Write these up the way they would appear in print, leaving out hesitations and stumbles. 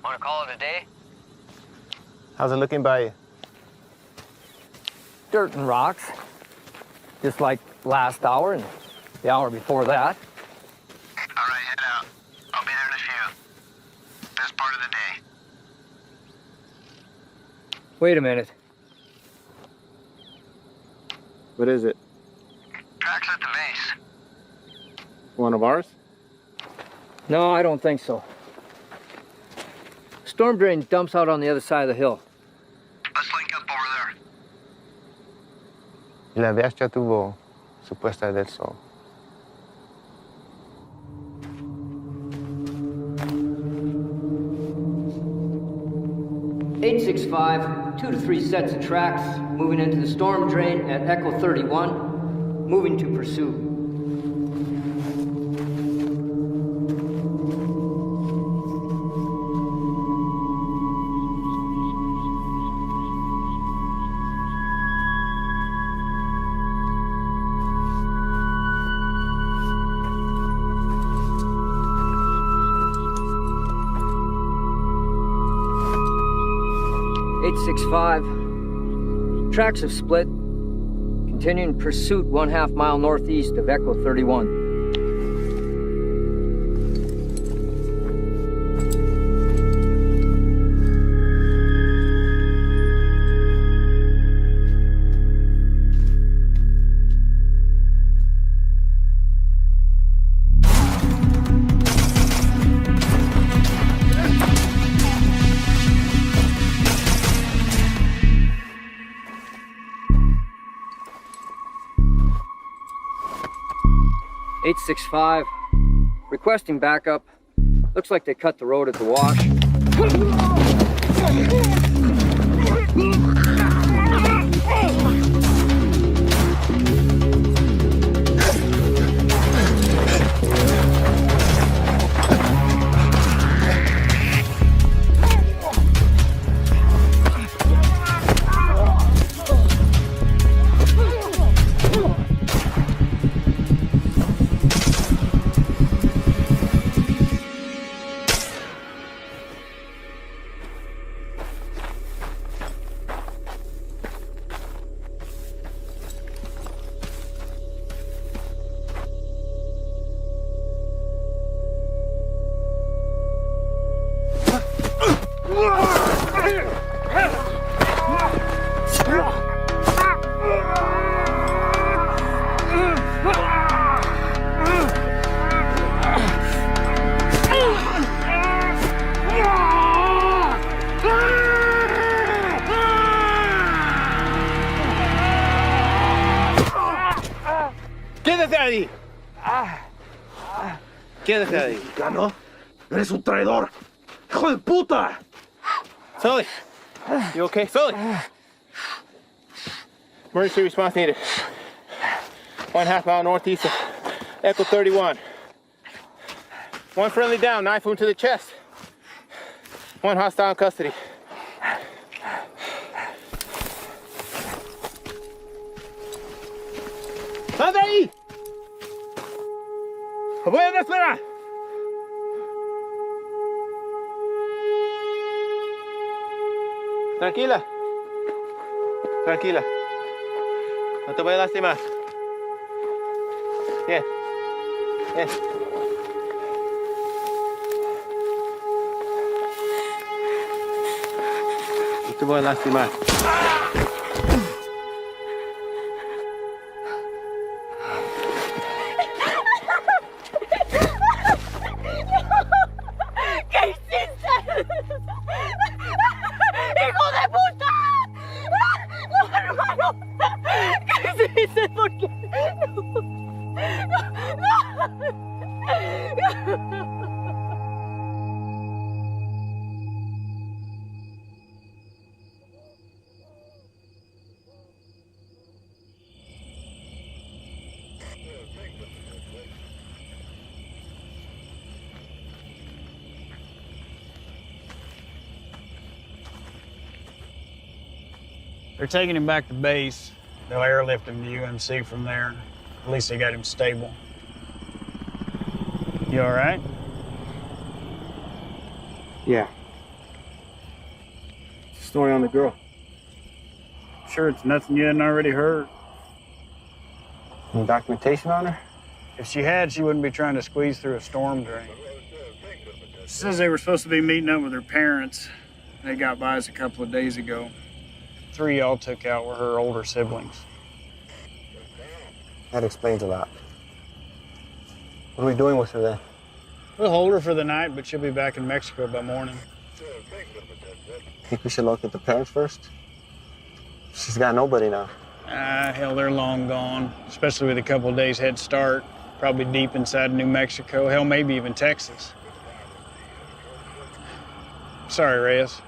Want to call it a day? How's it looking by you? Dirt and rocks. Just like last hour and the hour before that. All right, head out. I'll be there in a few. Best part of the day. Wait a minute. What is it? Tracks at the base. One of ours? No, I don't think so. Storm drain dumps out on the other side of the hill. Let's link up over Y la DH ya tuvo su puesta del sol. .865, 2 to 3 sets of tracks, moving into the storm drain at Echo 31, moving to pursuit. Tracks have split. Continuing pursuit 1/2 mile northeast of Echo 31. .865, requesting backup. Looks like they cut the road at the wash. ¡Quédate ahí! ¡Quédate ahí! ¿Mexicano? ¡Eres un traidor! ¡Hijo de puta! Sully! You okay? Sully! Emergency response needed. 1/2 mile northeast of Echo 31. One friendly down, knife wound to the chest. One hostile in custody. ¡Sal de ahí! ¡Voy a despegar! Tranquila. Tranquila. No te voy a lastimar. Bien. Bien. No te voy a lastimar. ¿Qué hiciste? ¡Hijo de puta! ¡No, hermano! ¿Qué hiciste? ¿Por qué? They're taking him back to base. They'll airlift him to UMC from there. At least they got him stable. You all right? Yeah. Story on the girl. Sure it's nothing you hadn't already heard. Any documentation on her? If she had, she wouldn't be trying to squeeze through a storm drain. Says they were supposed to be meeting up with her parents. They got by us a couple of days ago. 3 y'all took out were her older siblings. That explains a lot. What are we doing with her then? We'll hold her for the night, but she'll be back in Mexico by morning. Think we should locate the parents first? She's got nobody now. Hell, they're long gone, especially with a couple of days head start. Probably deep inside New Mexico, hell, maybe even Texas. Sorry, Reyes.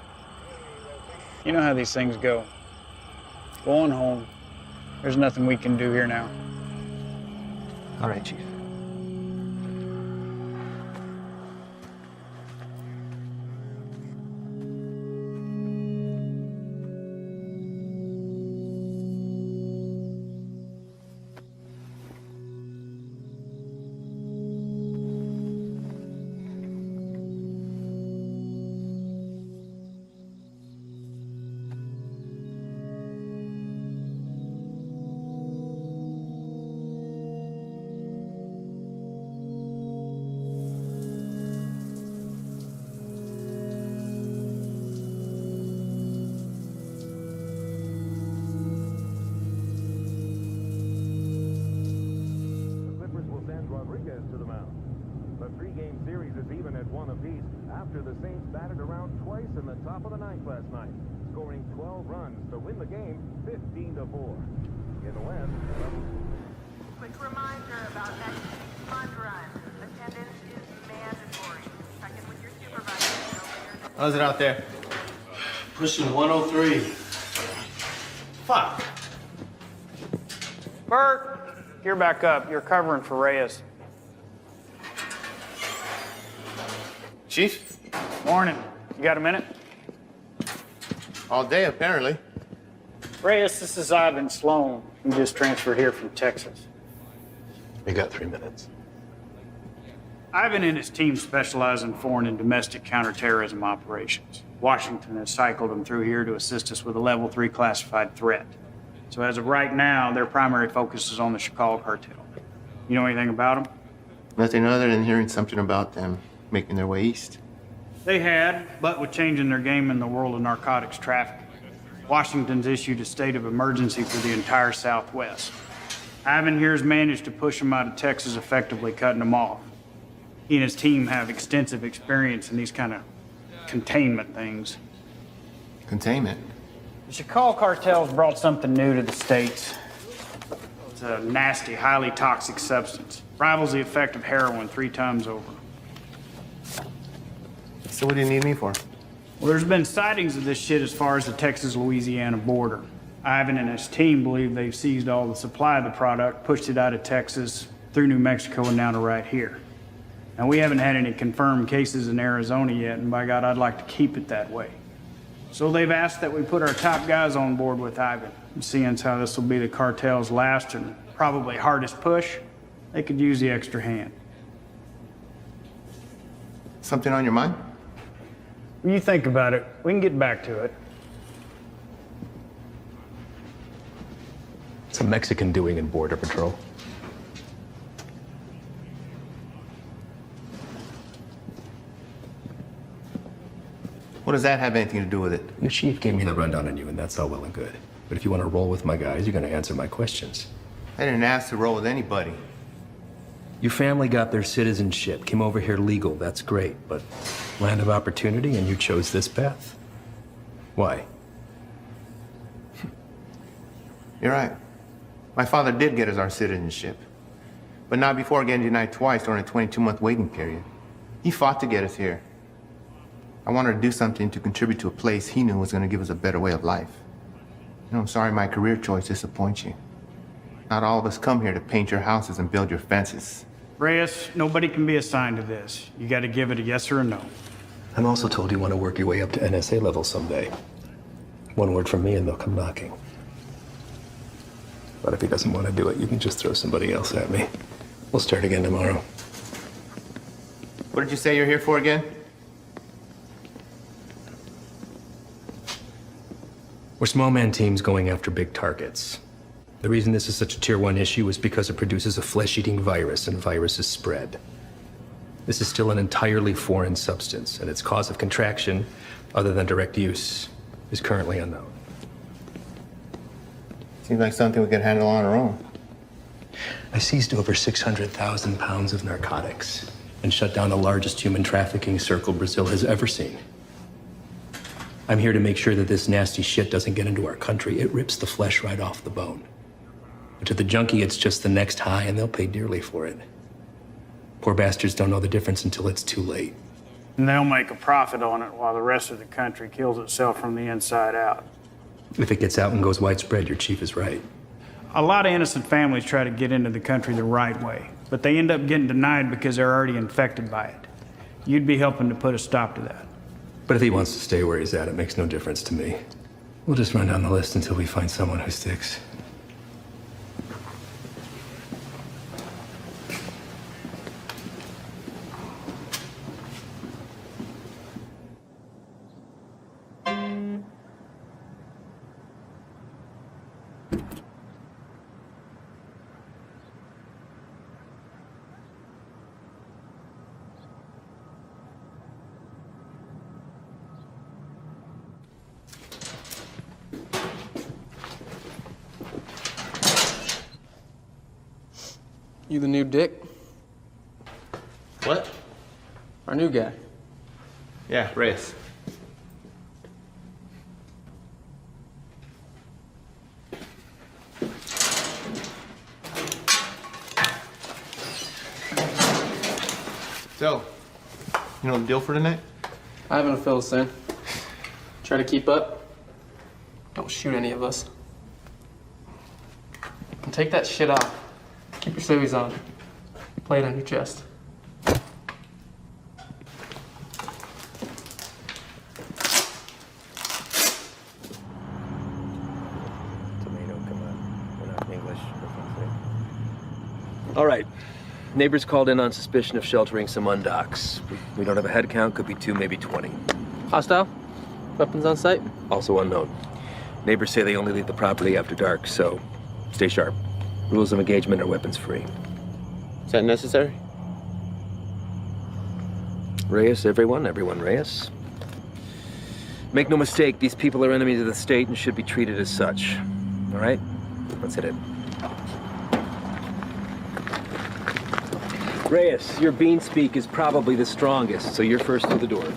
You know how these things go. Go on home. There's nothing we can do here now. All right, Chief. To the mound. The three-game series is even at 1 apiece after the Saints batted around twice in the top of the ninth last night, scoring 12 runs to win the game 15-4. In the West, Quick reminder about next week's fun run. Attendance is mandatory. Check in with your supervisor. How's it out there? Pushing 103. Fuck. Bert, you're back up. You're covering for Reyes. Chief? Morning. You got a minute? All day, apparently. Reyes, this is Ivan Sloan. He just transferred here from Texas. You got 3 minutes. Ivan and his team specialize in foreign and domestic counterterrorism operations. Washington has cycled them through here to assist us with a level 3 classified threat. So as of right now, their primary focus is on the Chicago cartel. You know anything about them? Nothing other than hearing something about them making their way east. They had, but with changing their game in the world of narcotics trafficking, Washington's issued a state of emergency for the entire Southwest. Ivan here has managed to push them out of Texas, effectively cutting them off. He and his team have extensive experience in these kind of containment things. Containment? The Chicago cartel's brought something new to the States. It's a nasty, highly toxic substance. Rivals the effect of heroin 3 times over. So what do you need me for? Well, there's been sightings of this shit as far as the Texas-Louisiana border. Ivan and his team believe they've seized all the supply of the product, pushed it out of Texas, through New Mexico, and down to right here. Now, we haven't had any confirmed cases in Arizona yet, and by God, I'd like to keep it that way. So they've asked that we put our top guys on board with Ivan. And seeing as how this will be the cartel's last and probably hardest push, they could use the extra hand. Something on your mind? When you think about it, we can get back to it. What's a Mexican doing in Border Patrol? What does that have anything to do with it? The chief gave me the rundown on you, and that's all well and good. But if you want to roll with my guys, you're going to answer my questions. I didn't ask to roll with anybody. Your family got their citizenship, came over here legal, that's great, but land of opportunity and you chose this path? Why? You're right. My father did get us our citizenship. but not before getting denied twice during a 22-month waiting period. He fought to get us here. I wanted to do something to contribute to a place he knew was going to give us a better way of life. You know, I'm sorry my career choice disappoints you. Not all of us come here to paint your houses and build your fences. Reyes, nobody can be assigned to this. You got to give it a yes or a no. I'm also told you want to work your way up to NSA level someday. One word from me and they'll come knocking. But if he doesn't want to do it, you can just throw somebody else at me. We'll start again tomorrow. What did you say you're here for again? We're small man teams going after big targets. The reason this is such a tier 1 issue is because it produces a flesh-eating virus, and viruses spread. This is still an entirely foreign substance, and its cause of contraction, other than direct use, is currently unknown. Seems like something we could handle on our own. I seized over 600,000 pounds of narcotics and shut down the largest human trafficking circle Brazil has ever seen. I'm here to make sure that this nasty shit doesn't get into our country. It rips the flesh right off the bone. But to the junkie, it's just the next high, and they'll pay dearly for it. Poor bastards don't know the difference until it's too late. And they'll make a profit on it while the rest of the country kills itself from the inside out. If it gets out and goes widespread, your chief is right. A lot of innocent families try to get into the country the right way, but they end up getting denied because they're already infected by it. You'd be helping to put a stop to that. But if he wants to stay where he's at, it makes no difference to me. We'll just run down the list until we find someone who sticks. You the new Dick? What? Our new guy. Yeah, Reyes. So, you know the deal for tonight? I haven't filled us in. Try to keep up. Don't shoot any of us. And take that shit off. Keep your civvies on. Play it on your chest. Tomato, come on. We're not English. All right. Neighbors called in on suspicion of sheltering some undocks. We don't have a head count, could be 2, maybe 20. Hostile? Weapons on site? Also unknown. Neighbors say they only leave the property after dark, so stay sharp. Rules of engagement are weapons free. Is that necessary? Reyes, everyone Reyes. Make no mistake, these people are enemies of the state and should be treated as such. All right? Let's hit it. Reyes, your bean speak is probably the strongest, so you're first through the door.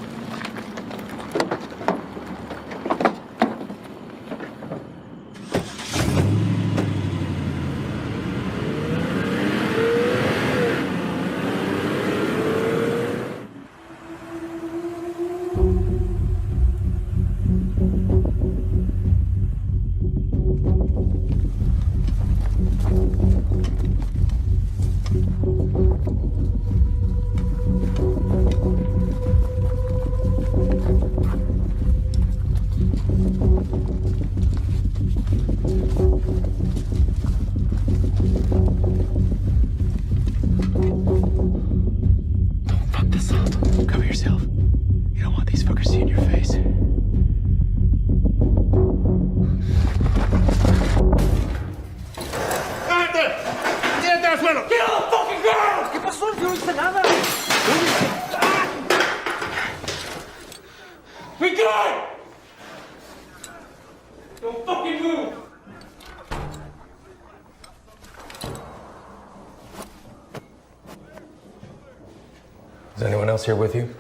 Is anyone else here with you?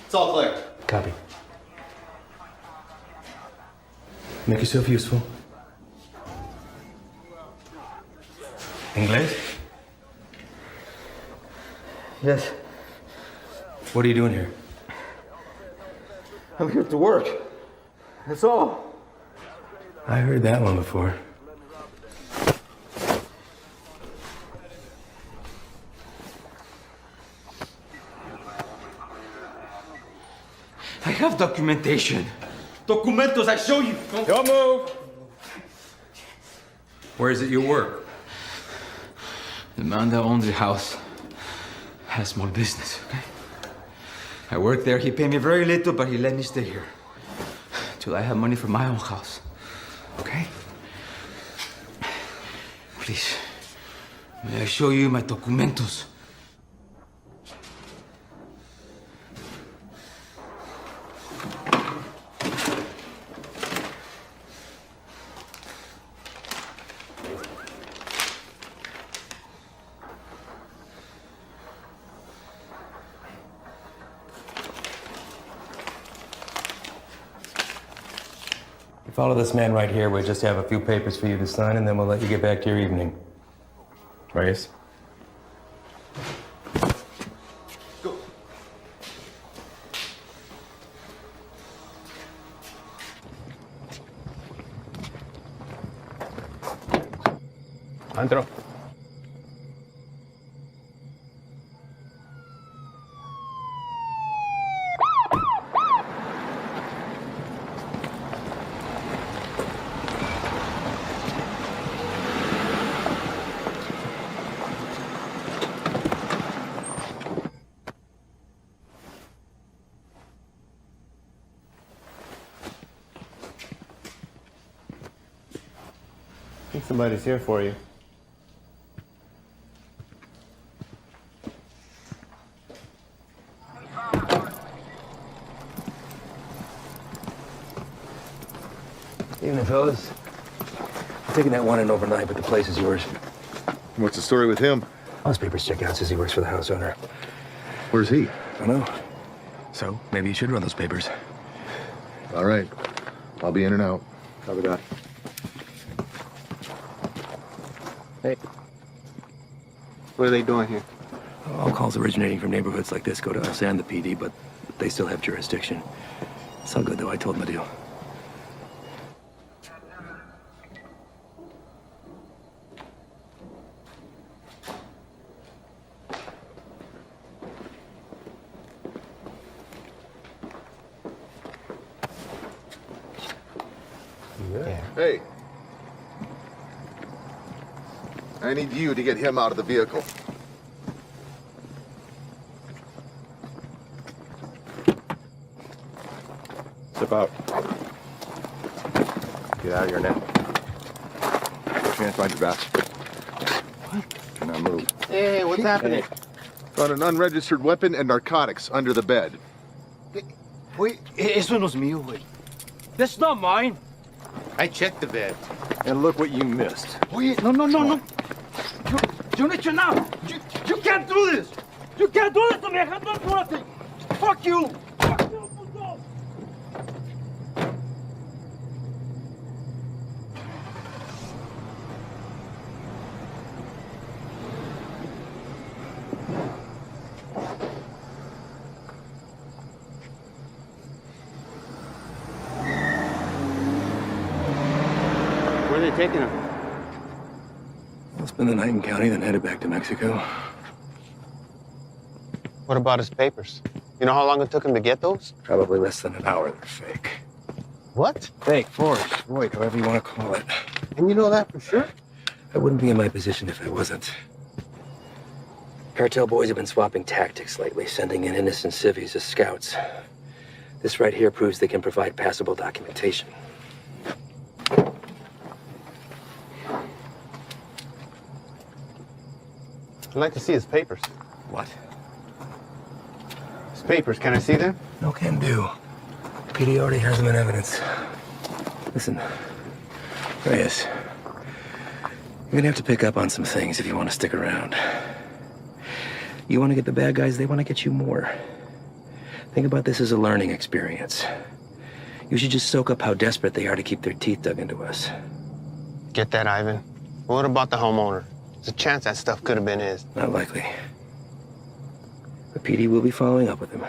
It's all clear. Copy. Make yourself useful. English? Yes. What are you doing here? I'm here to work. That's all. I heard that one before. I have documentation. Documentos, I show you. Don't move. Where is it you work? The man that owns the house has small business, okay? I work there. He paid me very little, but he let me stay here till I have money for my own house, okay? Please, may I show you my documentos? Follow this man right here. We'll just have a few papers for you to sign, and then we'll let you get back to your evening. Reyes? Go. Antro. I think somebody's here for you. Evening, fellas. I'm taking that one in overnight, but the place is yours. What's the story with him? All his papers check out. Says he works for the house owner. Where's he? I know. So, maybe you should run those papers. All right. I'll be in and out. Copy that. Hey. What are they doing here? All calls originating from neighborhoods like this go to us and the PD, but they still have jurisdiction. It's all good, though. I told them the deal. Hey. I need you to get him out of the vehicle. Step out. Get out of here now. Put your hands behind your back. What? Cannot move. Hey, what's happening? Found an unregistered weapon and narcotics under the bed. Wait, eso no es mío, güey. That's not mine. I checked the bed. And look what you missed. Wait, no. You need to know. You can't do this. You can't do this to me. I have done nothing. Fuck you. Fuck you, puto. Where are they taking him? We'll spend the night in county, then headed back to Mexico. What about his papers? You know how long it took him to get those? Probably less than an hour. They're fake. What? Fake, forged, void, however you want to call it. And you know that for sure? I wouldn't be in my position if I wasn't. Cartel boys have been swapping tactics lately, sending in innocent civvies as scouts. This right here proves they can provide passable documentation. I'd like to see his papers. What? His papers, can I see them? No can do. PD already has them in evidence. Listen, Reyes, you're gonna have to pick up on some things if you want to stick around. You want to get the bad guys, they want to get you more. Think about this as a learning experience. You should just soak up how desperate they are to keep their teeth dug into us. Get that, Ivan. What about the homeowner? There's a chance that stuff could have been his. Not likely. The PD will be following up with him.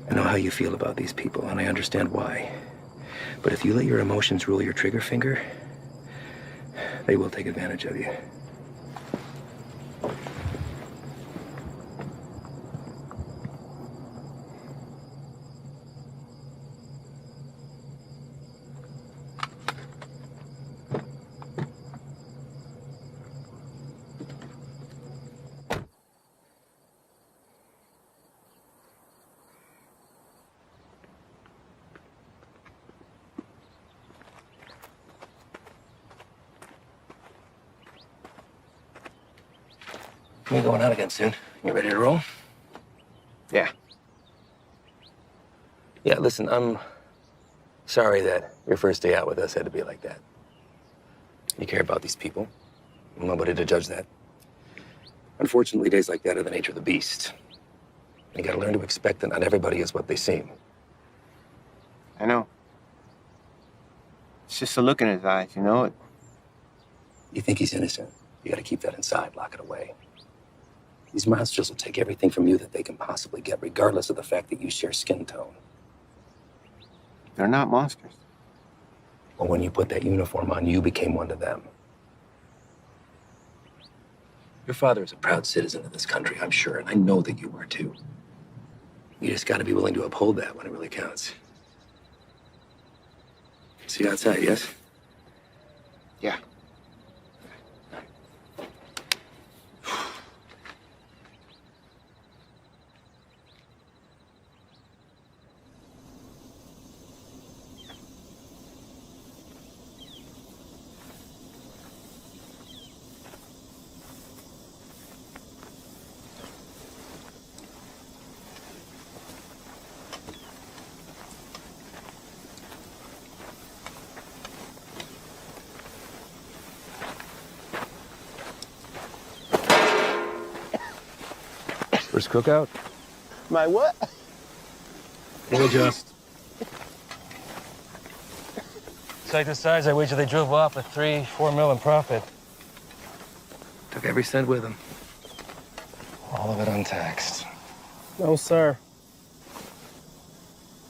I know how you feel about these people, and I understand why. But if you let your emotions rule your trigger finger, they will take advantage of you. We're going out again soon. You ready to roll? Yeah. Yeah, listen, I'm sorry that your first day out with us had to be like that. You care about these people. I'm nobody to judge that. Unfortunately, days like that are the nature of the beast. You gotta learn to expect that not everybody is what they seem. I know. It's just a look in his eyes, you know? You think he's innocent. You gotta keep that inside, lock it away. These monsters will take everything from you that they can possibly get, regardless of the fact that you share skin tone. They're not monsters. Well, when you put that uniform on, you became one to them. Your father is a proud citizen of this country, I'm sure, and I know that you were too. You just gotta be willing to uphold that when it really counts. See you outside, yes? Yeah. First cookout? My what? We'll adjust. Like the size, I wager they drove off with 3-4 mil in profit. Took every cent with them. All of it untaxed. No, sir.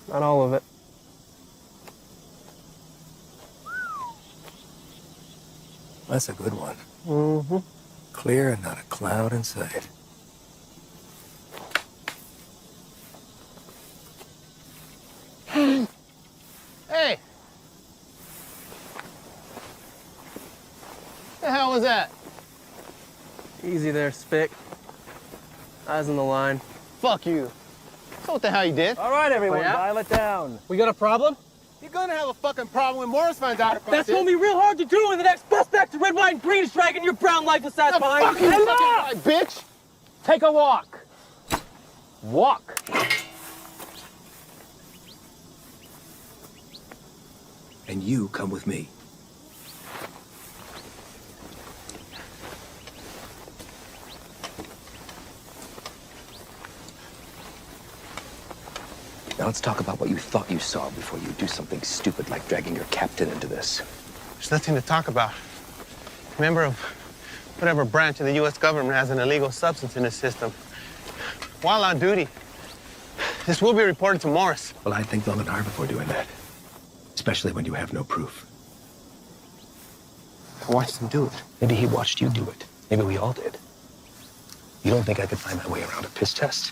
Not all of it. That's a good one. Mm-hmm. Clear and not a cloud in sight. Hey! The hell was that? Easy there, Spick. Eyes on the line. Fuck you. So what the hell you did? All right, everyone, Oh, yeah? dial it down. We got a problem? You're gonna have a fucking problem when Morris finds out about That's this. gonna be real hard to do when the next bus back to Red, White, and Green is dragging your brown lifeless ass The behind. fuck you Enough! fucking right, bitch! Take a walk. Walk. And you come with me. Now let's talk about what you thought you saw before you do something stupid like dragging your captain into this. There's nothing to talk about. Member of whatever branch of the U.S. government has an illegal substance in the system. While on duty, this will be reported to Morris. Well, I think they'll look hard before doing that. Especially when you have no proof. I watched him do it. Maybe he watched you do it. Maybe we all did. You don't think I could find my way around a piss test?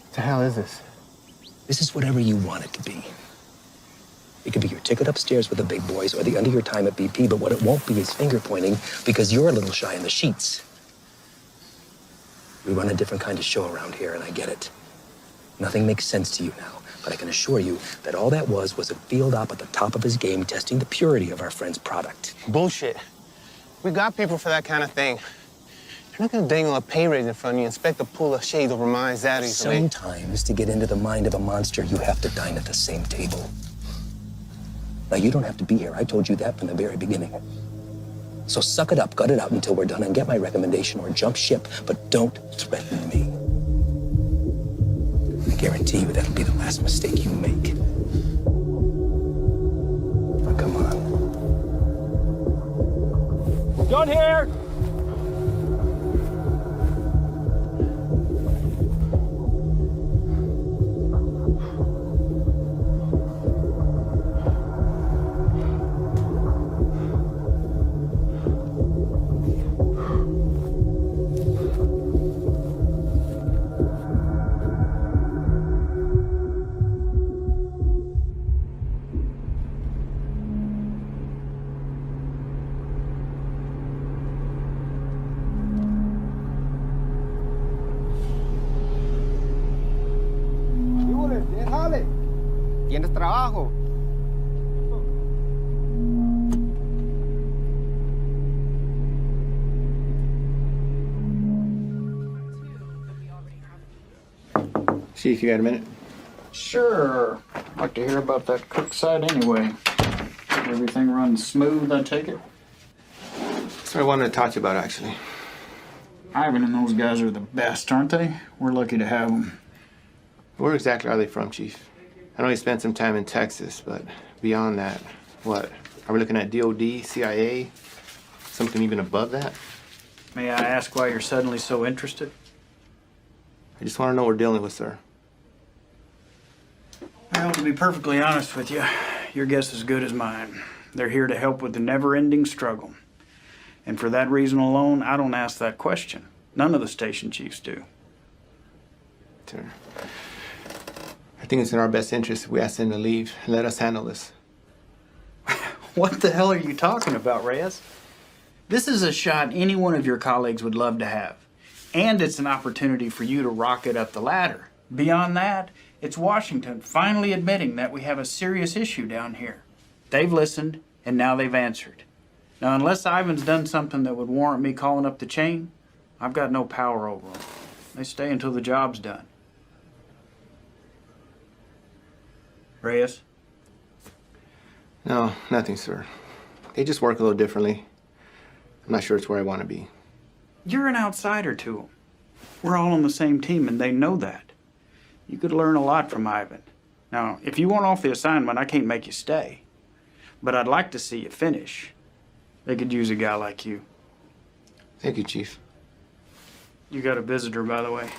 What the hell is this? This is whatever you want it to be. It could be your ticket upstairs with the big boys or the end of your time at BP, but what it won't be is finger pointing because you're a little shy in the sheets. We run a different kind of show around here, and I get it. Nothing makes sense to you now, but I can assure you that all that was a field op at the top of his game testing the purity of our friend's product. Bullshit. We got people for that kind of thing. You're not gonna dangle a pay raise in front of you and expect to pull a shades over my eyes that easily. Sometimes, to get into the mind of a monster, you have to dine at the same table. Now, you don't have to be here. I told you that from the very beginning. So suck it up, gut it out until we're done and get my recommendation or jump ship, but don't threaten me. I guarantee you that'll be the last mistake you make. Now, come on. Done here. tienes trabajo. Chief, you got a minute? Sure. I'd like to hear about that cook site anyway. Everything runs smooth, I take it? That's what I wanted to talk to you about, actually. Ivan and those guys are the best, aren't they? We're lucky to have them. Where exactly are they from, Chief? I know you spent some time in Texas, but beyond that, what? Are we looking at DOD, CIA, something even above that? May I ask why you're suddenly so interested? I just want to know what we're dealing with, sir. Well, to be perfectly honest with you, your guess is as good as mine. They're here to help with the never-ending struggle. And for that reason alone, I don't ask that question. None of the station chiefs do. Sir, I think it's in our best interest if we ask them to leave and let us handle this. What the hell are you talking about, Reyes? This is a shot any one of your colleagues would love to have. And it's an opportunity for you to rocket up the ladder. Beyond that, it's Washington finally admitting that we have a serious issue down here. They've listened, and now they've answered. Now, unless Ivan's done something that would warrant me calling up the chain, I've got no power over them. They stay until the job's done. Reyes? No, nothing, sir. They just work a little differently. I'm not sure it's where I want to be. You're an outsider to them. We're all on the same team, and they know that. You could learn a lot from Ivan. Now, if you want off the assignment, I can't make you stay. But I'd like to see you finish. They could use a guy like you. Thank you, Chief. You got a visitor, by the way.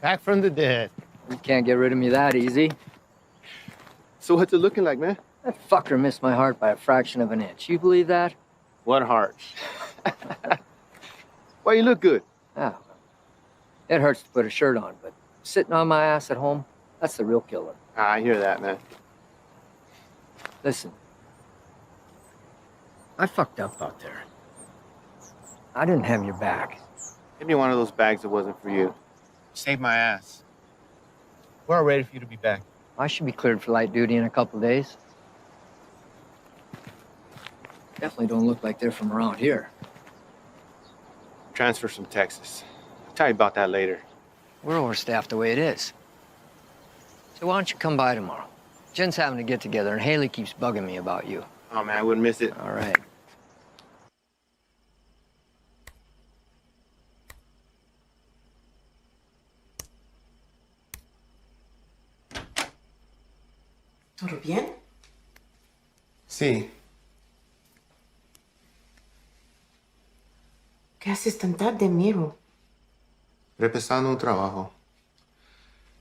Back from the dead. You can't get rid of me that easy. So what's it looking like, man? That fucker missed my heart by a fraction of an inch. You believe that? What heart? Why, you look good. Oh. It hurts to put a shirt on, but sitting on my ass at home, that's the real killer. I hear that, man. Listen. I fucked up out there. I didn't have your back. Give me one of those bags that wasn't for you. Saved my ass. We're all ready for you to be back. I should be cleared for light duty in a couple days. Definitely don't look like they're from around here. Transfer from Texas. I'll tell you about that later. We're overstaffed the way it is. So why don't you come by tomorrow? Jen's having a get-together, and Haley keeps bugging me about you. Oh, man, I wouldn't miss it. All right. ¿Todo bien? Sí. ¿Qué haces tan tarde, Miro? Repasando un trabajo.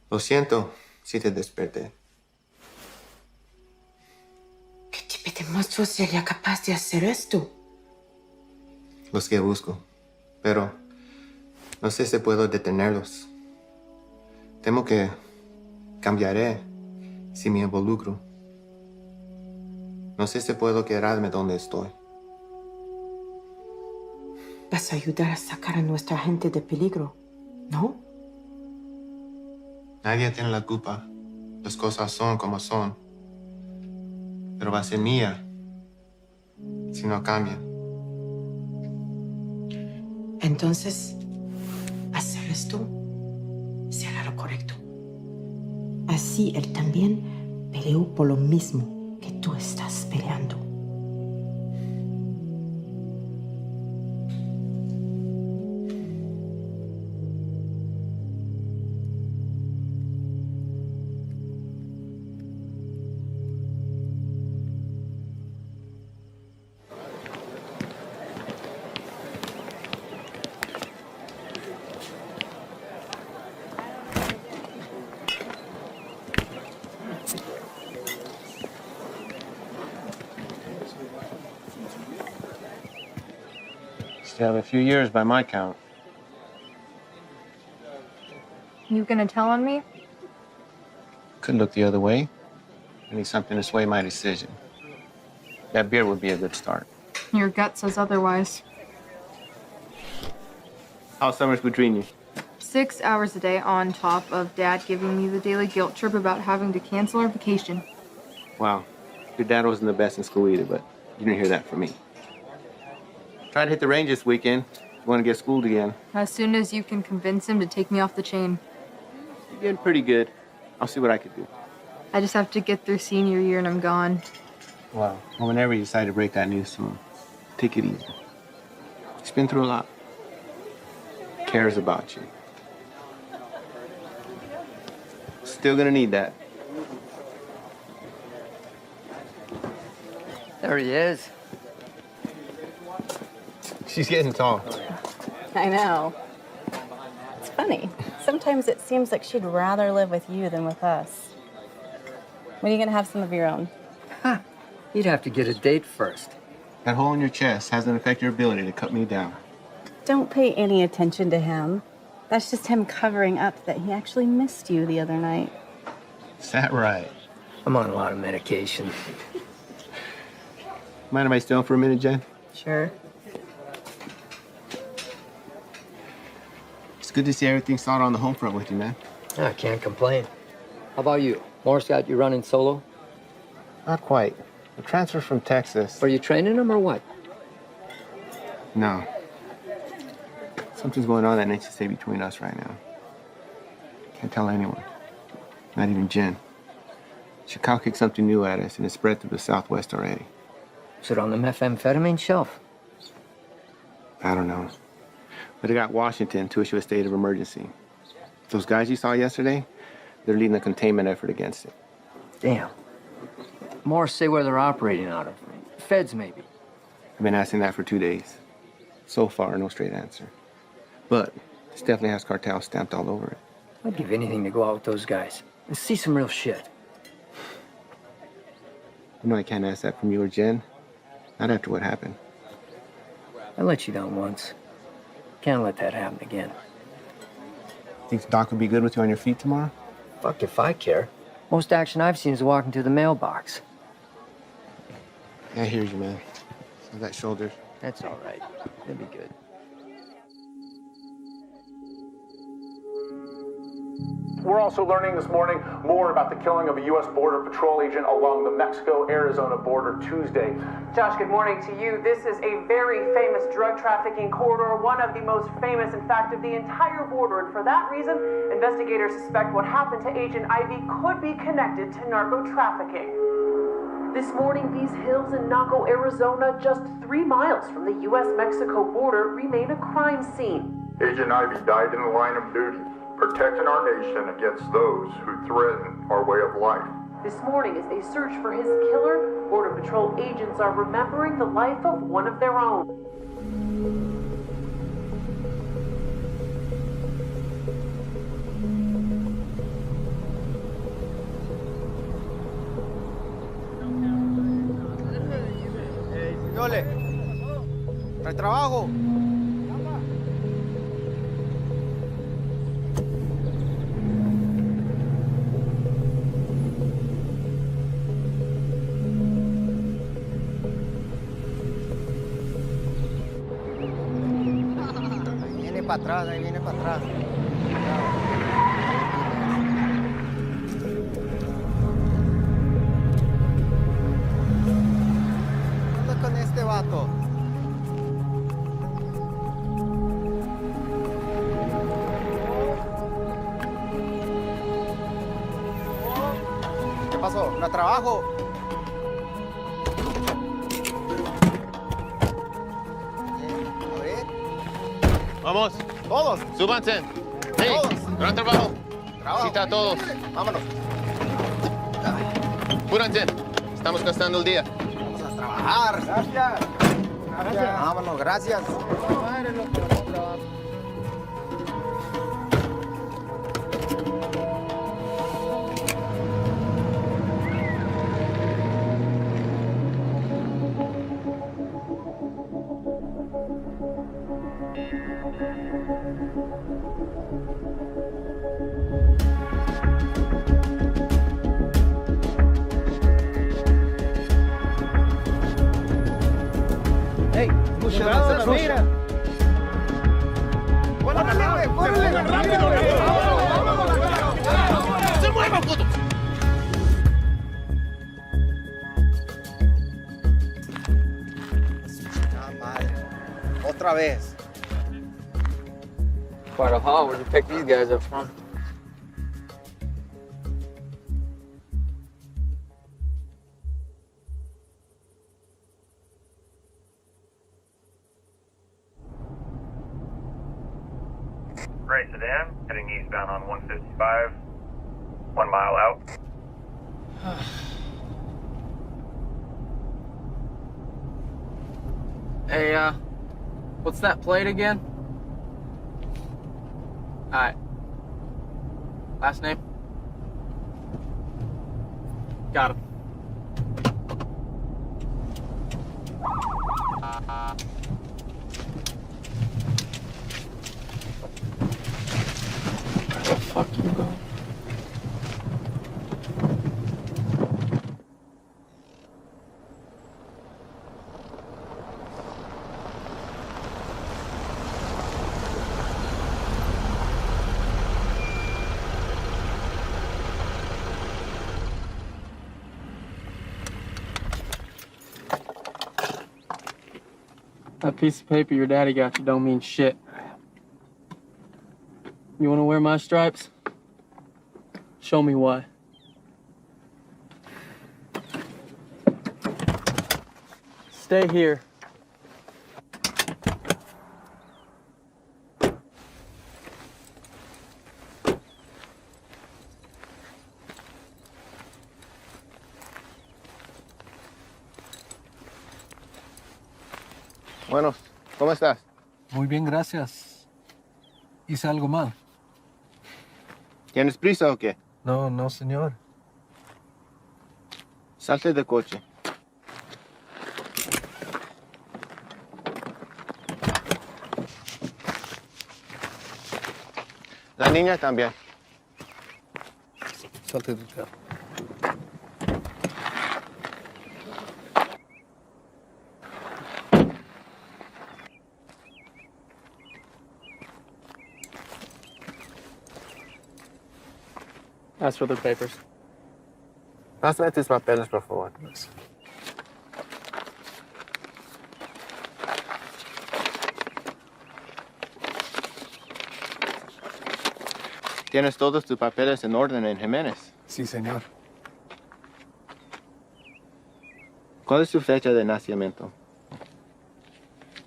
Lo siento si te desperté. ¿Qué tipo de monstruo sería capaz de hacer esto? Los que busco. Pero no sé si puedo detenerlos. Temo que cambiaré si me involucro. No sé si puedo quedarme donde estoy. Vas a ayudar a sacar a nuestra gente de peligro, ¿no? Nadie tiene la culpa. Las cosas son como son. Pero va a ser mía si no cambian. Entonces, hacer esto será lo correcto. Así él también peleó por lo mismo que tú estás peleando. You have a few years by my count. You gonna tell on me? Could look the other way. I need something to sway my decision. That beer would be a good start. Your gut says otherwise. How's summers between you? 6 hours a day on top of Dad giving me the daily guilt trip about having to cancel our vacation. Wow. Your dad wasn't the best in school either, but you didn't hear that from me. Try to hit the range this weekend. You want to get schooled again. As soon as you can convince him to take me off the chain. You're getting pretty good. I'll see what I could do. I just have to get through senior year and I'm gone. Well, whenever you decide to break that news to him, take it easy. He's been through a lot. Cares about you. Still gonna need that. There he is. She's getting tall. I know. It's funny. Sometimes it seems like she'd rather live with you than with us. When are you gonna have some of your own? You'd have to get a date first. That hole in your chest hasn't affected your ability to cut me down. Don't pay any attention to him. That's just him covering up that he actually missed you the other night. Is that right? I'm on a lot of medication. Mind if I stay on for a minute, Jen? Sure. It's good to see everything started on the home front with you, man. I can't complain. How about you? Morris got you running solo? Not quite. The transfer from Texas. Are you training him or what? No. Something's going on that needs to stay between us right now. Can't tell anyone. Not even Jen. Chicago kicked something new at us and it's spread through the Southwest already. Is it on the methamphetamine shelf? I don't know. But it got Washington to issue a state of emergency. Those guys you saw yesterday, they're leading a containment effort against it. Damn. Morris say where they're operating out of. Feds, maybe. I've been asking that for 2 days. So far, no straight answer. But this definitely has cartel stamped all over it. I'd give anything to go out with those guys and see some real shit. You know I can't ask that from you or Jen. Not after what happened. I let you down once. Can't let that happen again. Think Doc would be good with you on your feet tomorrow? Fuck if I care. Most action I've seen is walking to the mailbox. I hear you, man. I've got shoulders. That's all right. It'll be good. We're also learning this morning more about the killing of a U.S. Border Patrol agent along the Mexico-Arizona border Tuesday. Josh, good morning to you. This is a very famous drug trafficking corridor, one of the most famous, in fact, of the entire border. And for that reason, investigators suspect what happened to Agent Ivy could be connected to narco trafficking. This morning, these hills in Naco, Arizona, just 3 miles from the U.S.-Mexico border, remain a crime scene. Agent Ivy died in the line of duty, protecting our nation against those who threaten our way of life. This morning, as they search for his killer, Border Patrol agents are remembering the life of one of their own. Yole, ¿trae trabajo? Ahí viene para atrás. ¿Qué onda con este vato? ¿Qué pasó? ¿No trabajo? Vamos. Todos. Súbanse. Hey, todos. Gran trabajo. Cita a todos. Vámonos. Apúrense. Estamos gastando el día. Vamos a trabajar. Gracias. Gracias. Vámonos, gracias. Mira. ¡Se mueva, puto! Otra vez. Quite a haul. Where'd you pick these guys up from? Gray sedan, heading eastbound on 155, 1 mile out. Hey, what's that plate again? Alright. Last name? Got him. Where the fuck you go? That piece of paper your daddy got you don't mean shit. You wanna wear my stripes? Show me why. Stay here. Bueno, ¿cómo estás? Muy bien, gracias. ¿Hice algo mal? ¿Tienes prisa o qué? No, no, señor. Salte del coche. La niña también. Salte del carro. Ask for the papers. Pásame tus papeles, por favor. ¿Tienes todos tus papeles en orden en Jiménez? Sí, señor. ¿Cuál es su fecha de nacimiento?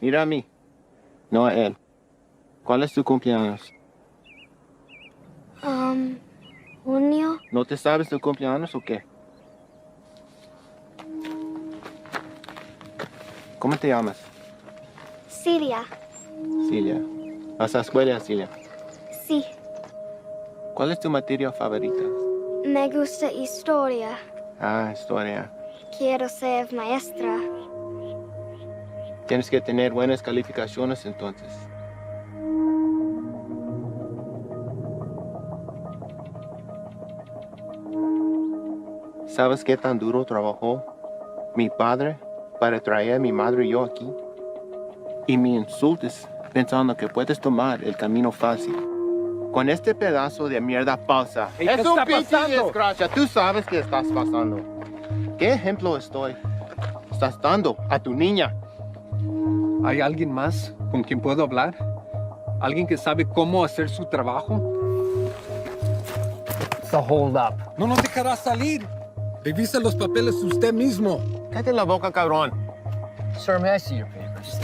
Mira a mí, no a él. ¿Cuál es tu cumpleaños? Junio. ¿No te sabes tu cumpleaños o qué? ¿Cómo te llamas? Siria. Cilia. ¿Vas a la escuela, Cilia? Sí. ¿Cuál es tu materia favorita? Me gusta historia. Ah, historia. Quiero ser maestra. Tienes que tener buenas calificaciones entonces. ¿Sabes qué tan duro trabajó mi padre para traer a mi madre y yo aquí? Y me insultes pensando que puedes tomar el camino fácil. Con este pedazo de mierda falsa. Hey, es ¿qué un está pinche pasando? desgracia. Tú sabes qué estás pasando. ¿Qué ejemplo estás dando a tu niña? ¿Hay alguien más con quien puedo hablar? ¿Alguien que sabe cómo hacer su trabajo? It's a hold up. No nos dejará salir. Revisa los papeles usted mismo. Cállate la boca, cabrón. Sir, may I see your papers?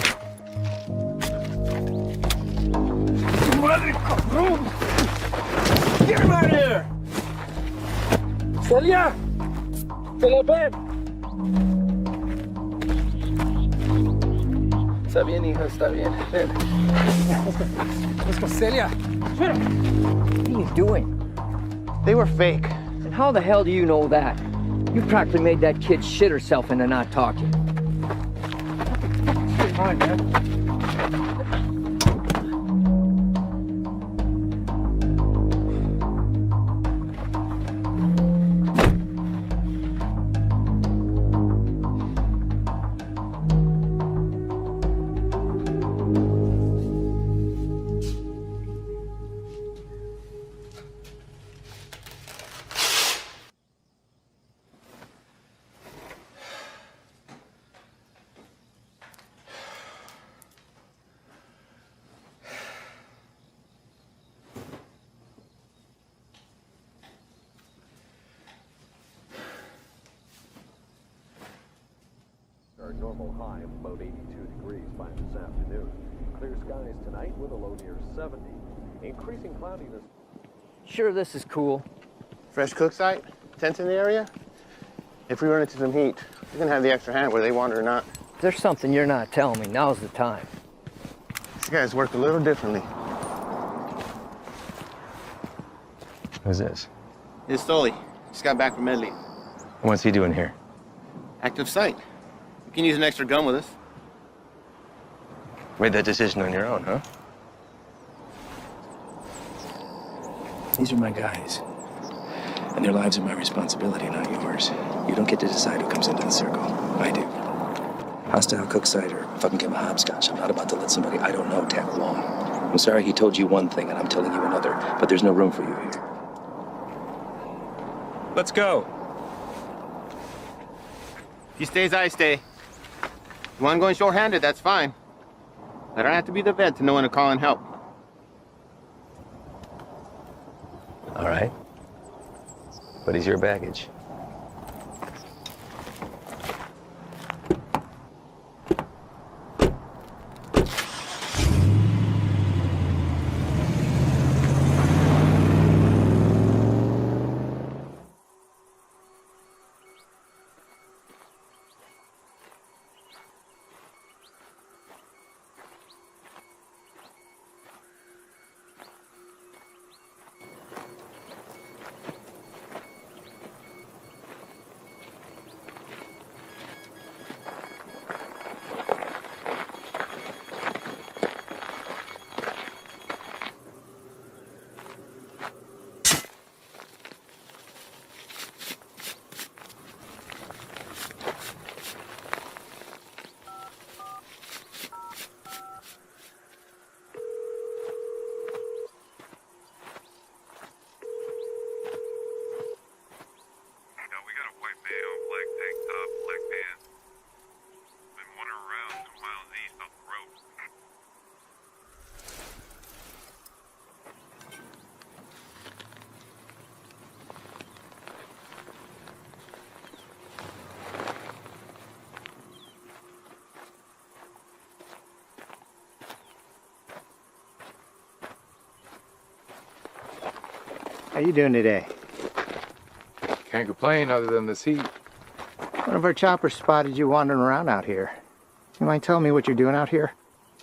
¡Madre, cabrón! Get him out of here! ¡Celia! ¡Celia, ven! Está bien, hija, está bien. Ven. Let's go, Celia. What are you doing? They were fake. And how the hell do you know that? You practically made that kid shit herself into not talking. Come on, man. normal high of about 82 degrees by this afternoon. Clear skies tonight with a low near 70. Increasing cloudiness. Sure, this is cool. Fresh cook site, tents in the area. If we run into some heat, we're gonna have the extra hand whether they want it or not. If there's something you're not telling me, now's the time. These guys work a little differently. Who's this? It's Stoli. Just got back from Medley. What's he doing here? Active site. You can use an extra gun with us. Made that decision on your own, huh? These are my guys. And their lives are my responsibility, not yours. You don't get to decide who comes into the circle. I do. Hostile cook site or fucking give him a hopscotch. I'm not about to let somebody I don't know tag along. I'm sorry he told you one thing and I'm telling you another, but there's no room for you here. Let's go. If he stays, I stay. You want going short-handed, that's fine. I don't have to be the vet to know when to call in help. All right. What is your baggage? How you doing today? Can't complain other than this heat. One of our choppers spotted you wandering around out here. You mind telling me what you're doing out here?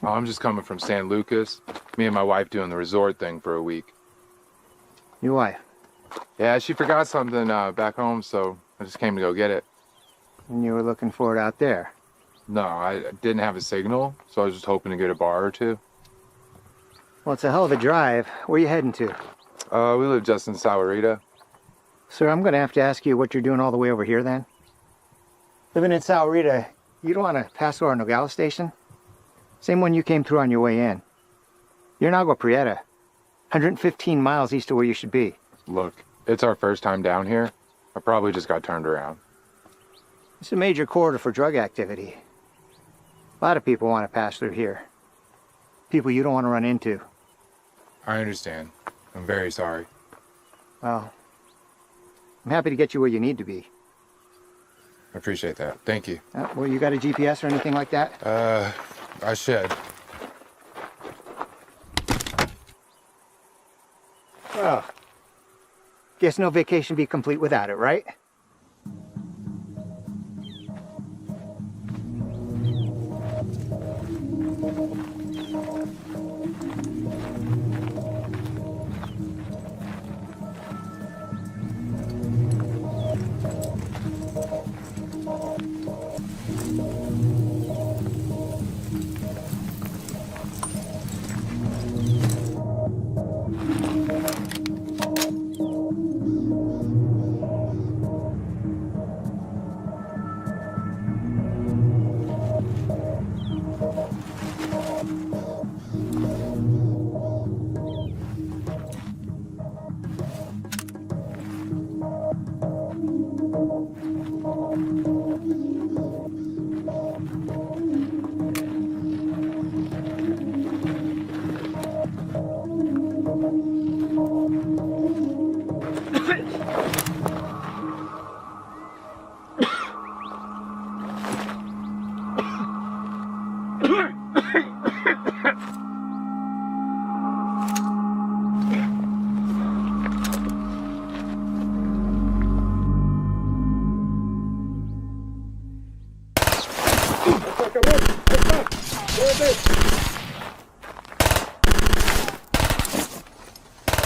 Oh, I'm just coming from San Lucas. Me and my wife doing the resort thing for a week. Your wife? Yeah, she forgot something back home, so I just came to go get it. And you were looking for it out there? No, I didn't have a signal, so I was just hoping to get a bar or two. Well, it's a hell of a drive. Where are you heading to? We live just in Sahuarita. Sir, I'm going to have to ask you what you're doing all the way over here then. Living in Sahuarita, you don't want to pass through our Nogales station? Same one you came through on your way in. You're in Agua Prieta, 115 miles east of where you should be. Look, it's our first time down here. I probably just got turned around. It's a major corridor for drug activity. A lot of people want to pass through here. People you don't want to run into. I understand. I'm very sorry. Well, I'm happy to get you where you need to be. I appreciate that. Thank you. Well, you got a GPS or anything like that? I should. Well, guess no vacation be complete without it, right?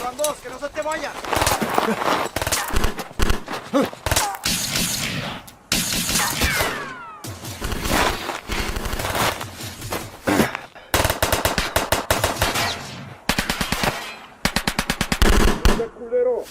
Van dos, que no se te vayan. culero!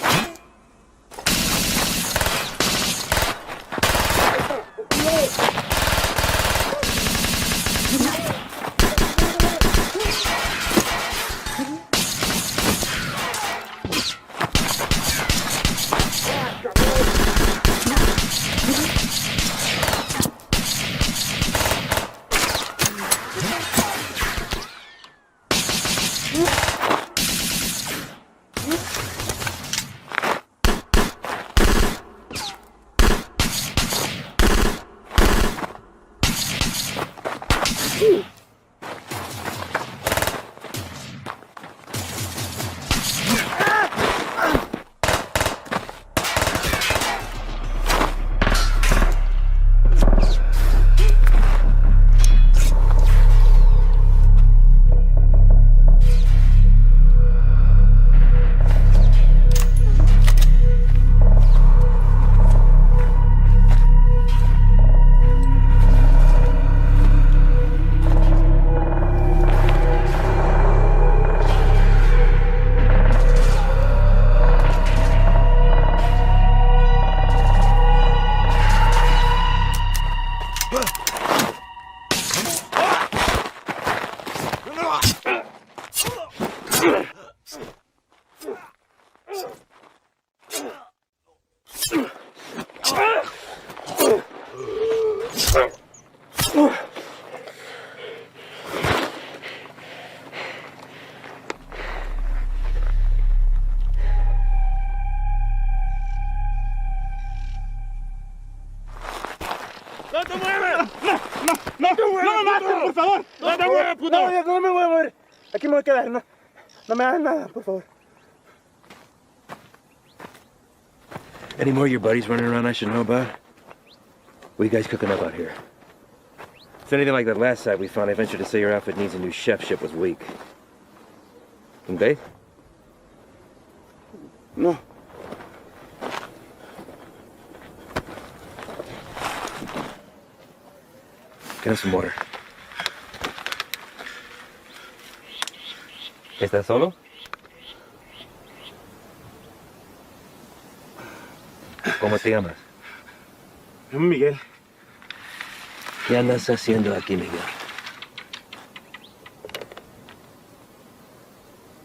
¡No te muevas! ¡No me mates, por favor! ¡No te muevas, puto! No me voy a mover. Aquí me voy a quedar. No me hagas nada, por favor. Any more of your buddies running around I should know about? What are you guys cooking up out here? If it's anything like that last site we found, I venture to say your outfit needs a new chef. Ship was weak. Can bathe? No. Get us some water. ¿Estás solo? ¿Cómo te llamas? Miguel. ¿Qué andas haciendo aquí, Miguel?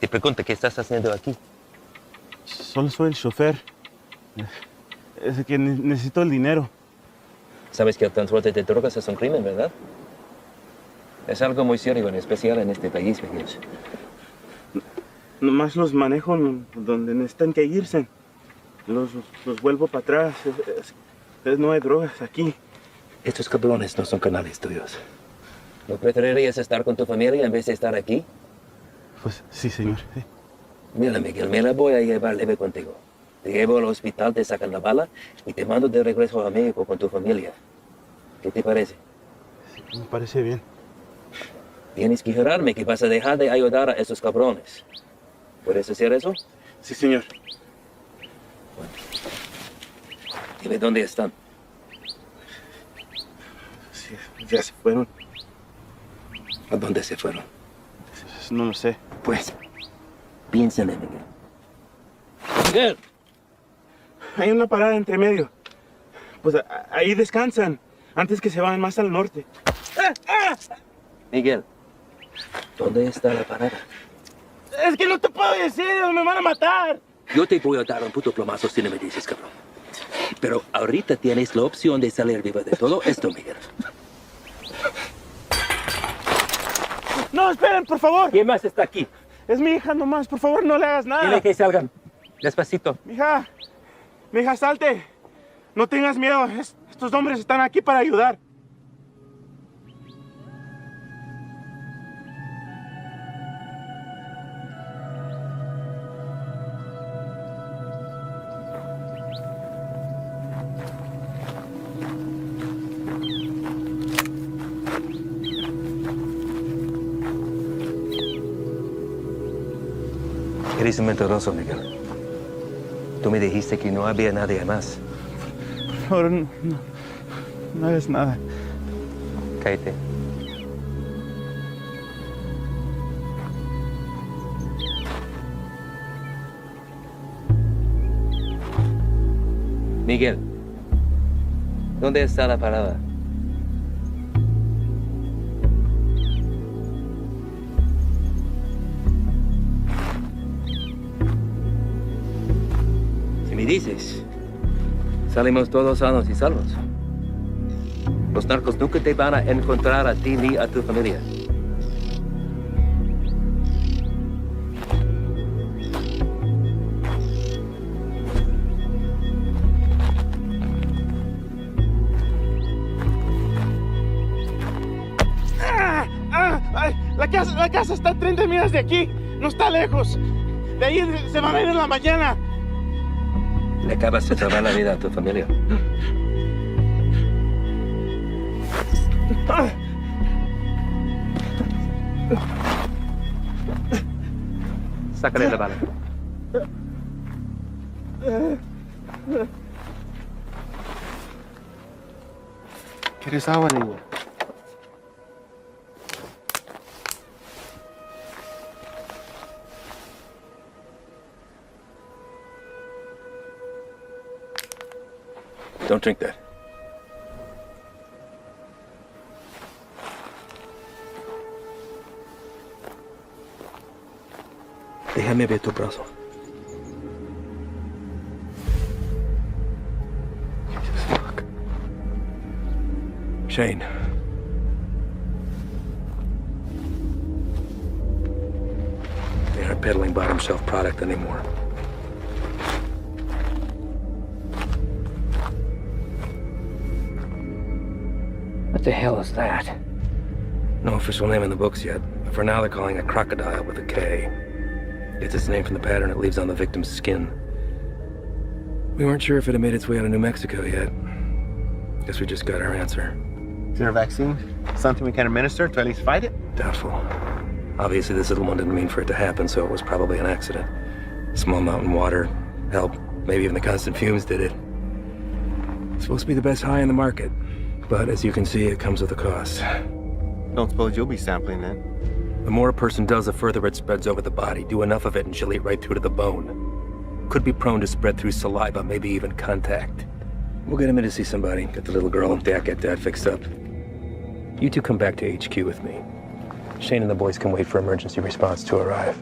Te pregunto, ¿qué estás haciendo aquí? Solo soy el chofer. Es que necesito el dinero. Sabes que el transporte de drogas es un crimen, ¿verdad? Es algo muy serio, en especial en este país, Miguel. Nomás los manejo donde necesitan que irse. Los vuelvo para atrás. No hay drogas aquí. Estos cabrones no son canales tuyos. ¿No preferirías estar con tu familia en vez de estar aquí? Pues sí, señor. Sí. Mira, Miguel, me la voy a llevar leve contigo. Te llevo al hospital, te sacan la bala y te mando de regreso a México con tu familia. ¿Qué te parece? Sí, me parece bien. Tienes que jurarme que vas a dejar de ayudar a esos cabrones. ¿Puedes hacer eso? Sí, señor. Bueno. Dime dónde están. Sí, ya se fueron. ¿A dónde se fueron? No lo sé. Pues, piénsale, Miguel. ¡Miguel! Hay una parada entre medio. Pues ahí descansan, antes que se vayan más al norte. Miguel, ¿dónde está la parada? Es que no te puedo decir, me van a matar. Yo te voy a dar un puto plomazo si no me dices, cabrón. Pero ahorita tienes la opción de salir viva de todo esto, Miguel. No, esperen, por favor. ¿Quién más está aquí? Es mi hija nomás, por favor, no le hagas nada. Dile que salgan. Despacito. Mija, salte. No tengas miedo. Estos hombres están aquí para ayudar. Eres un mentiroso, Miguel. Tú me dijiste que no había nadie más. Por favor, no es nada. Cállate. Miguel, ¿dónde está la parada? Si me dices, salimos todos sanos y salvos. Los narcos nunca te van a encontrar a ti ni a tu familia. La casa está a 30 millas de aquí, no está lejos. De ahí se van a ir en la mañana. Le acabas de salvar la vida a tu familia. Sácale la bala. ¿Quieres agua, niña? Don't drink that. Déjame ver tu brazo. Fuck. Shane. They aren't peddling bottom shelf product anymore. What the hell is that? No official name in the books yet. For now, they're calling it crocodile with a K. Gets its name from the pattern it leaves on the victim's skin. We weren't sure if it had made its way out of New Mexico yet. Guess we just got our answer. Is there a vaccine? Something we can administer to at least fight it? Doubtful. Obviously, this little one didn't mean for it to happen, so it was probably an accident. Small mountain water. Hell, maybe even the constant fumes did it. It's supposed to be the best high in the market. But as you can see, it comes with a cost. Don't suppose you'll be sampling then? The more a person does, the further it spreads over the body. Do enough of it and she'll eat right through to the bone. Could be prone to spread through saliva, maybe even contact. We'll get him in to see somebody. Get the little girl and get Dad fixed up. You two come back to HQ with me. Shane and the boys can wait for emergency response to arrive.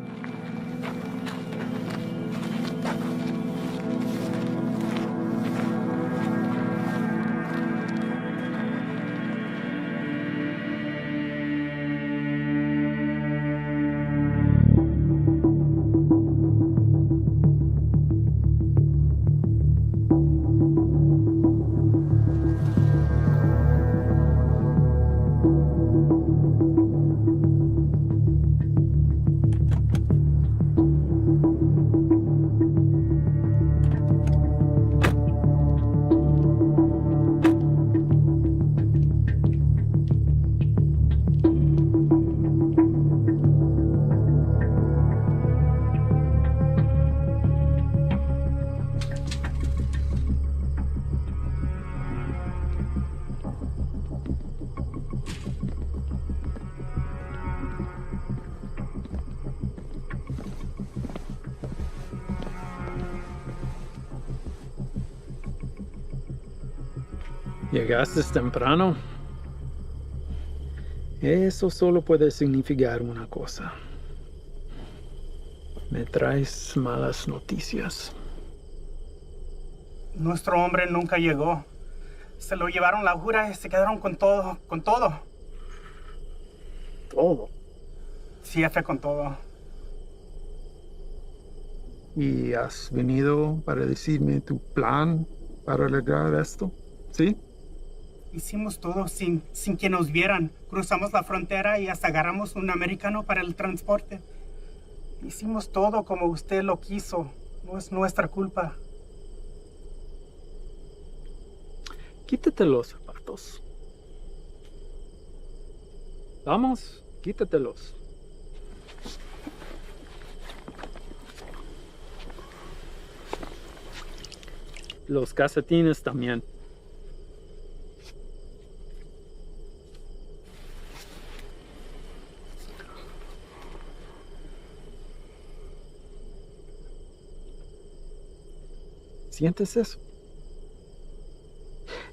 Llegaste temprano. Eso solo puede significar una cosa. Me traes malas noticias. Nuestro hombre nunca llegó. Se lo llevaron la jura y se quedaron con todo, con todo. ¿Todo? Sí, jefe, con todo. ¿Y has venido para decirme tu plan para lograr esto? ¿Sí? Hicimos todo sin que nos vieran. Cruzamos la frontera y hasta agarramos un americano para el transporte. Hicimos todo como usted lo quiso. No es nuestra culpa. Quítate los zapatos. Vamos, quítatelos. los calcetines también. ¿Sientes eso?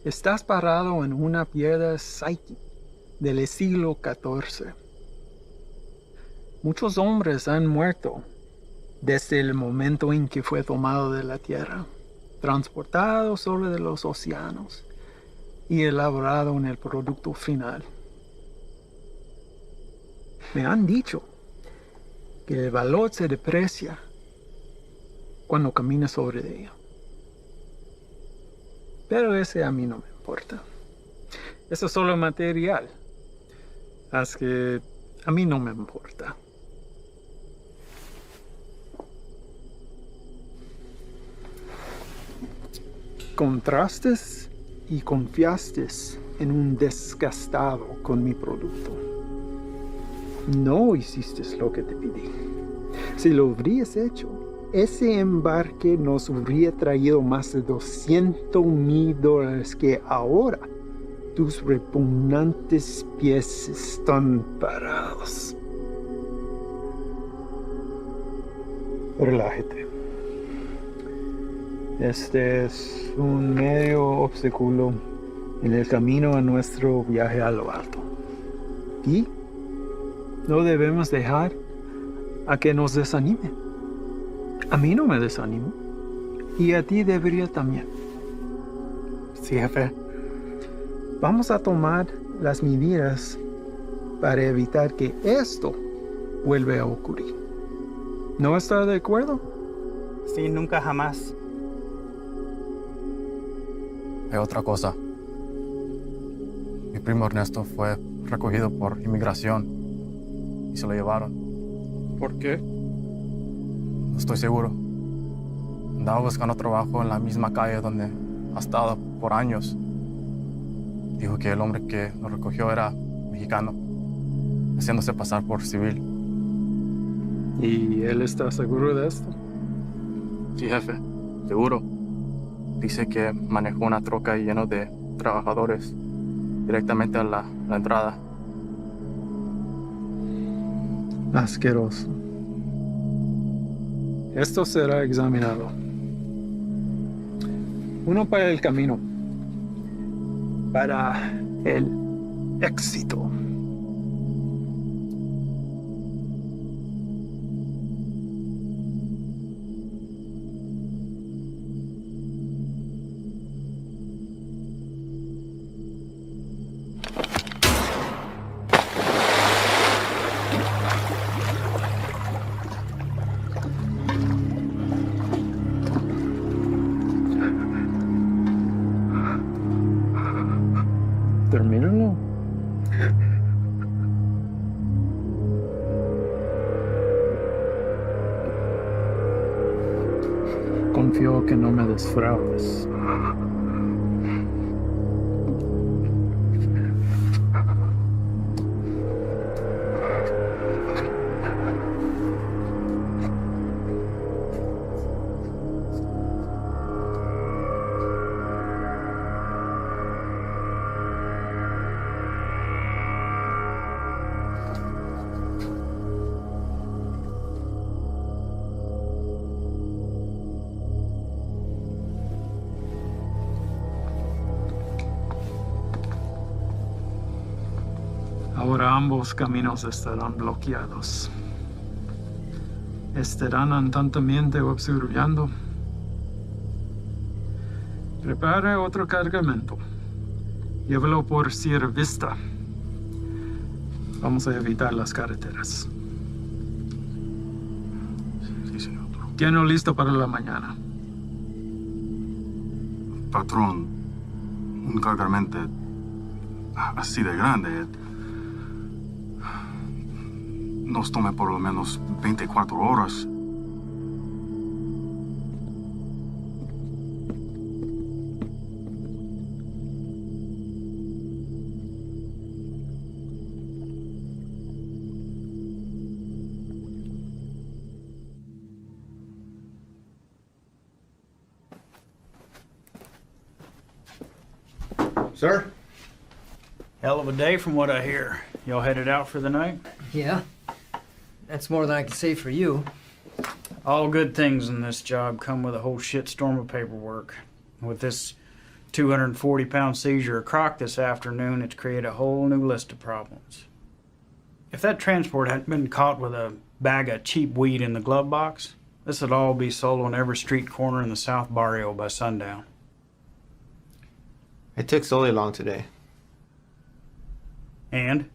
Estás parado en una piedra psyche del siglo XIV. Muchos hombres han muerto desde el momento en que fue tomado de la tierra, transportado sobre los océanos y elaborado en el producto final. Me han dicho que el valor se deprecia cuando caminas sobre ella. Pero ese a mí no me importa. Eso es solo material. Así que a mí no me importa. Contrastes y confiaste en un desgastado con mi producto. No hiciste lo que te pedí. Si lo hubieras hecho, ese embarque nos hubiera traído más de $200,000 que ahora tus repugnantes pies están parados. Relájate. Este es un medio obstáculo en el camino a nuestro viaje a lo alto. Y no debemos dejar a que nos desanime. A mí no me desanimo. Y a ti debería también. Sí, jefe. Vamos a tomar las medidas para evitar que esto vuelva a ocurrir. ¿No está de acuerdo? Sí, nunca jamás. Hay otra cosa. Mi primo Ernesto fue recogido por inmigración y se lo llevaron. ¿Por qué? No estoy seguro. Andaba buscando trabajo en la misma calle donde ha estado por años. Dijo que el hombre que lo recogió era mexicano, haciéndose pasar por civil. ¿Y él está seguro de esto? Sí, jefe, seguro. Dice que manejó una troca llena de trabajadores directamente a la entrada. Asqueroso. Esto será examinado. Uno para el camino. Para el éxito. Termínalo. Confío que no me defraudes. Ahora ambos caminos estarán bloqueados. Estarán andantamente obstruyendo. Prepara otro cargamento. Llévalo por Sierra Vista. Vamos a evitar las carreteras. Sí, señor. Tiene listo para la mañana. Patrón, un cargamento así de grande nos tome por lo menos 24 horas. Sir? Hell of a day from what I hear. Y'all headed out for the night? Yeah. That's more than I can say for you. All good things in this job come with a whole shitstorm of paperwork. With this 240-pound seizure of croc this afternoon, it's created a whole new list of problems. If that transport hadn't been caught with a bag of cheap weed in the glove box, this would all be sold on every street corner in the South Barrio by sundown. It took Sully long today. And?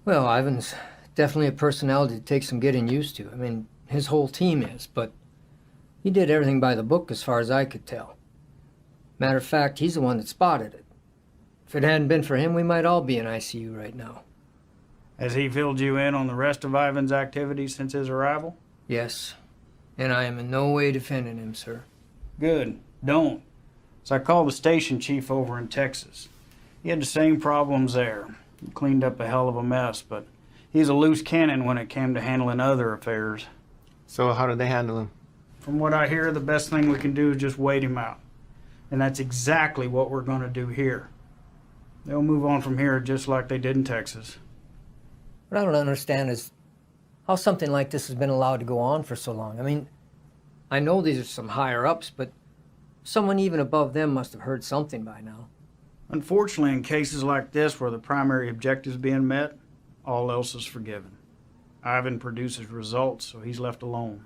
Well, Ivan's definitely a personality that takes some getting used to. I mean, his whole team is, but he did everything by the book as far as I could tell. Matter of fact, he's the one that spotted it. If it hadn't been for him, we might all be in ICU right now. Has he filled you in on the rest of Ivan's activities since his arrival? Yes, and I am in no way defending him, sir. Good. Don't. So I called the station chief over in Texas. He had the same problems there. He cleaned up a hell of a mess, but he's a loose cannon when it came to handling other affairs. So how did they handle him? From what I hear, the best thing we can do is just wait him out. And that's exactly what we're going to do here. They'll move on from here just like they did in Texas. What I don't understand is how something like this has been allowed to go on for so long. I mean, I know these are some higher-ups, but someone even above them must have heard something by now. Unfortunately, in cases like this where the primary objective is being met, all else is forgiven. Ivan produces results, so he's left alone.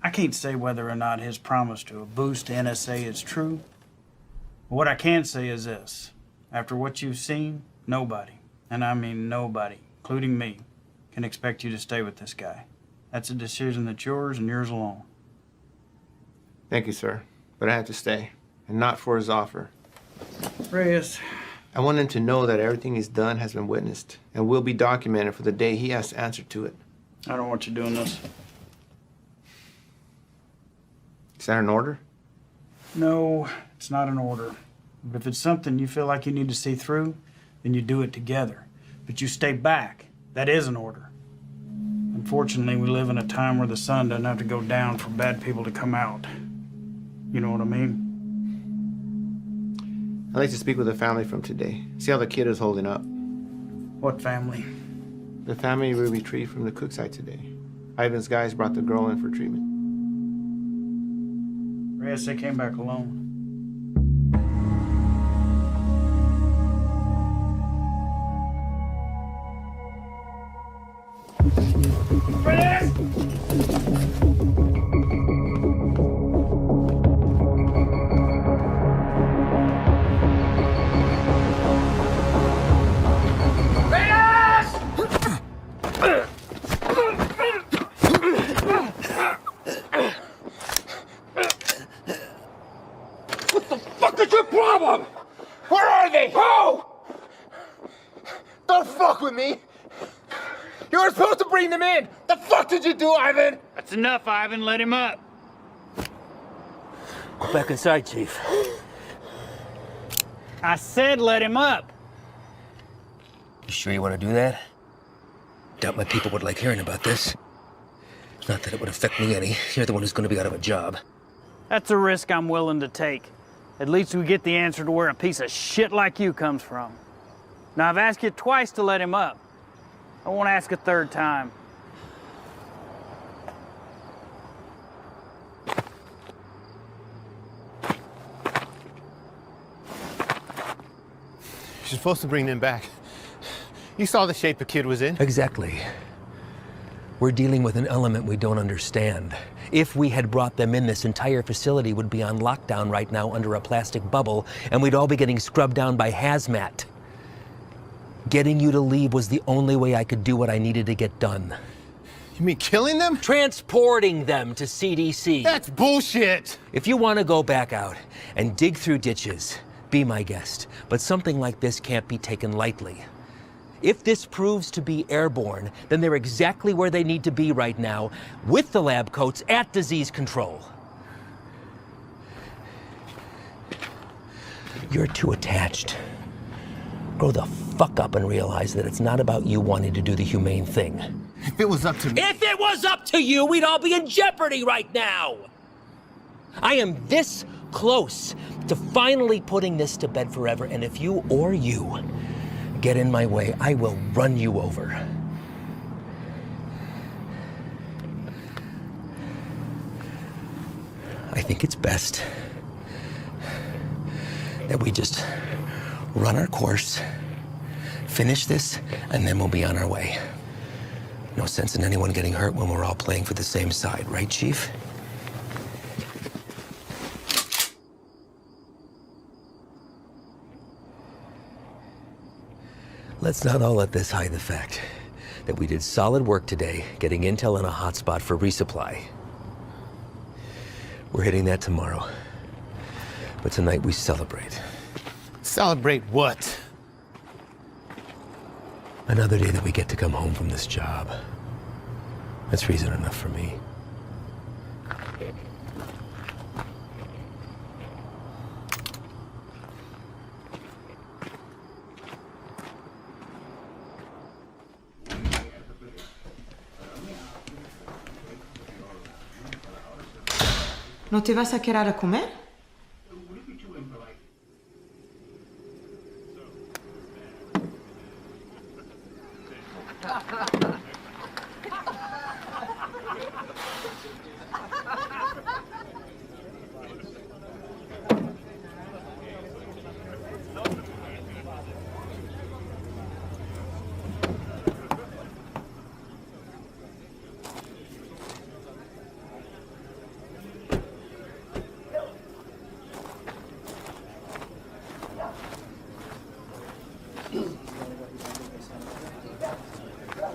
I can't say whether or not his promise to a boost to NSA is true. But what I can say is this. After what you've seen, nobody, and I mean nobody, including me, can expect you to stay with this guy. That's a decision that's yours and yours alone. Thank you, sir. But I had to stay, and not for his offer. Reyes. I want him to know that everything he's done has been witnessed and will be documented for the day he has to answer to it. I don't want you doing this. Is that an order? No, it's not an order. But if it's something you feel like you need to see through, then you do it together. But you stay back. That is an order. Unfortunately, we live in a time where the sun doesn't have to go down for bad people to come out. You know what I mean? I'd like to speak with the family from today. See how the kid is holding up. What family? The family we retrieved from the cook site today. Ivan's guys brought the girl in for treatment. Reyes, they came back alone. Reyes! Where are they? Who? Don't fuck with me! You were supposed to bring them in! The fuck did you do, Ivan? That's enough, Ivan. Let him up. Go back inside, Chief. I said let him up. You sure you want to do that? Doubt my people would like hearing about this. Not that it would affect me any. You're the one who's going to be out of a job. That's a risk I'm willing to take. At least we get the answer to where a piece of shit like you comes from. Now, I've asked you twice to let him up. I won't ask a third time. You're supposed to bring them back. You saw the shape the kid was in. Exactly. We're dealing with an element we don't understand. If we had brought them in, this entire facility would be on lockdown right now under a plastic bubble, and we'd all be getting scrubbed down by hazmat. Getting you to leave was the only way I could do what I needed to get done. You mean killing them? Transporting them to CDC. That's bullshit! If you want to go back out and dig through ditches, be my guest. But something like this can't be taken lightly. If this proves to be airborne, then they're exactly where they need to be right now, with the lab coats at disease control. You're too attached. Grow the fuck up and realize that it's not about you wanting to do the humane thing. If it was up to me... If it was up to you, we'd all be in jeopardy right now! I am this close to finally putting this to bed forever, and if you get in my way, I will run you over. I think it's best that we just run our course, finish this, and then we'll be on our way. No sense in anyone getting hurt when we're all playing for the same side, right, Chief? Let's not all let this hide the fact that we did solid work today getting intel in a hotspot for resupply. We're hitting that tomorrow. But tonight we celebrate. Celebrate what? Another day that we get to come home from this job. That's reason enough for me. ¿No te vas a quedar a comer?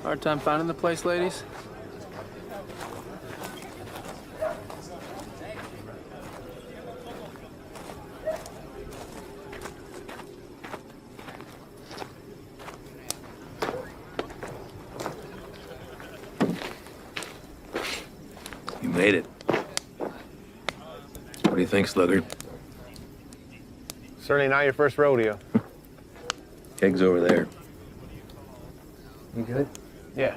Hard time finding the place, ladies? You made it. What do you think, Sluggard? Certainly not your first rodeo. Keg's over there. You good? Yeah.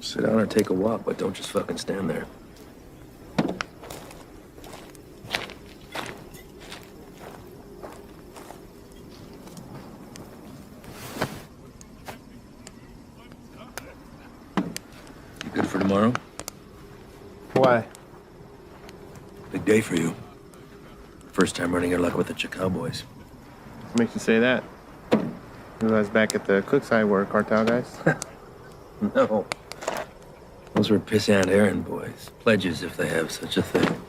Sit down or take a walk, but don't just fucking stand there. You good for tomorrow? Why? Big day for you. First time running your luck with the Cowboys. What makes you say that? You guys back at the Cookside were cartel guys? No. Those were pissant errand boys. Pledges, if they have such a thing.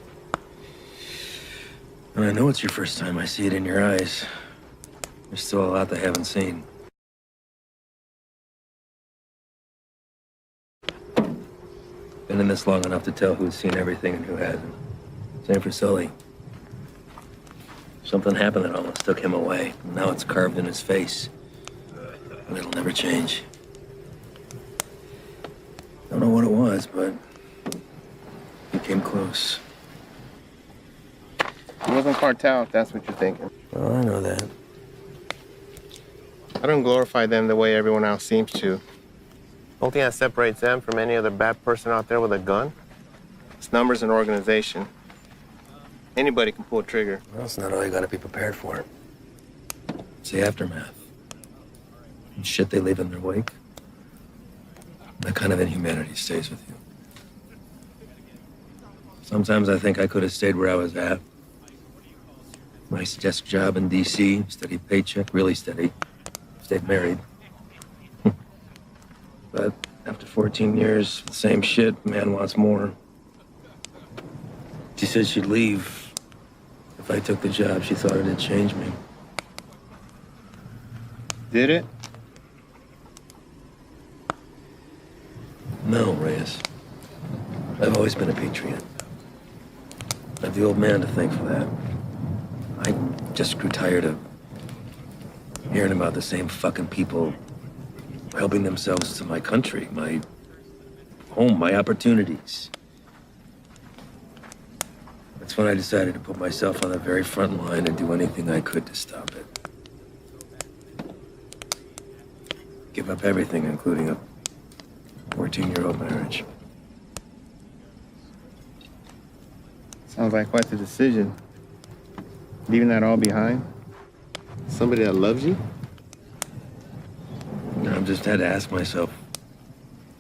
And I know it's your first time. I see it in your eyes. There's still a lot they haven't seen. Been in this long enough to tell who's seen everything and who hasn't. Same for Sully. Something happened that almost took him away. And now it's carved in his face. And it'll never change. Don't know what it was, but he came close. It wasn't cartel, if that's what you're thinking. Well, I know that. I don't glorify them the way everyone else seems to. The only thing that separates them from any other bad person out there with a gun is numbers and organization. Anybody can pull a trigger. Well, that's not all you gotta be prepared for. It's the aftermath. And shit they leave in their wake. That kind of inhumanity stays with you. Sometimes I think I could have stayed where I was at. Nice desk job in D.C., steady paycheck, really steady. Stayed married. But after 14 years, the same shit, man wants more. She said she'd leave. If I took the job, she thought it'd change me. Did it? No, Reyes. I've always been a patriot. I have the old man to thank for that. I just grew tired of hearing about the same fucking people helping themselves to my country, my home, my opportunities. That's when I decided to put myself on the very front line and do anything I could to stop it. Give up everything, including a 14-year-old marriage. Sounds like quite the decision. Leaving that all behind? Somebody that loves you? I've just had to ask myself,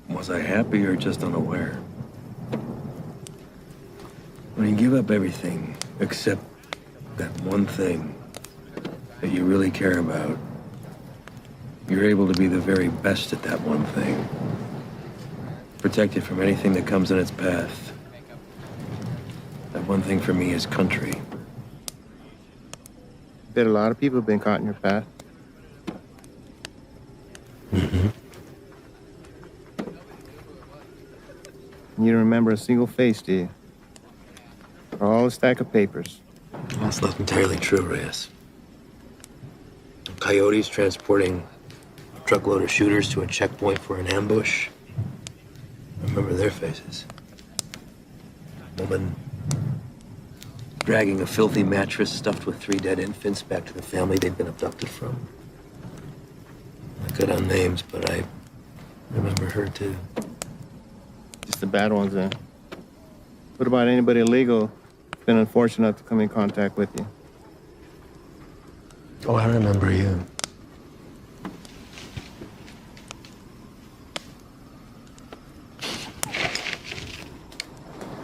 was I happy or just unaware? When you give up everything except that one thing that you really care about, you're able to be the very best at that one thing. Protected from anything that comes in its path. That one thing for me is country. Bet a lot of people have been caught in your path. Mm-hmm. You don't remember a single face, do you? Or all a stack of papers. That's not entirely true, Reyes. Coyotes transporting a truckload of shooters to a checkpoint for an ambush. I remember their faces. Woman dragging a filthy mattress stuffed with 3 dead infants back to the family they'd been abducted from. I cut on names, but I remember her too. Just the bad ones, then. What about anybody illegal who's been unfortunate enough to come in contact with you? Oh, I remember you.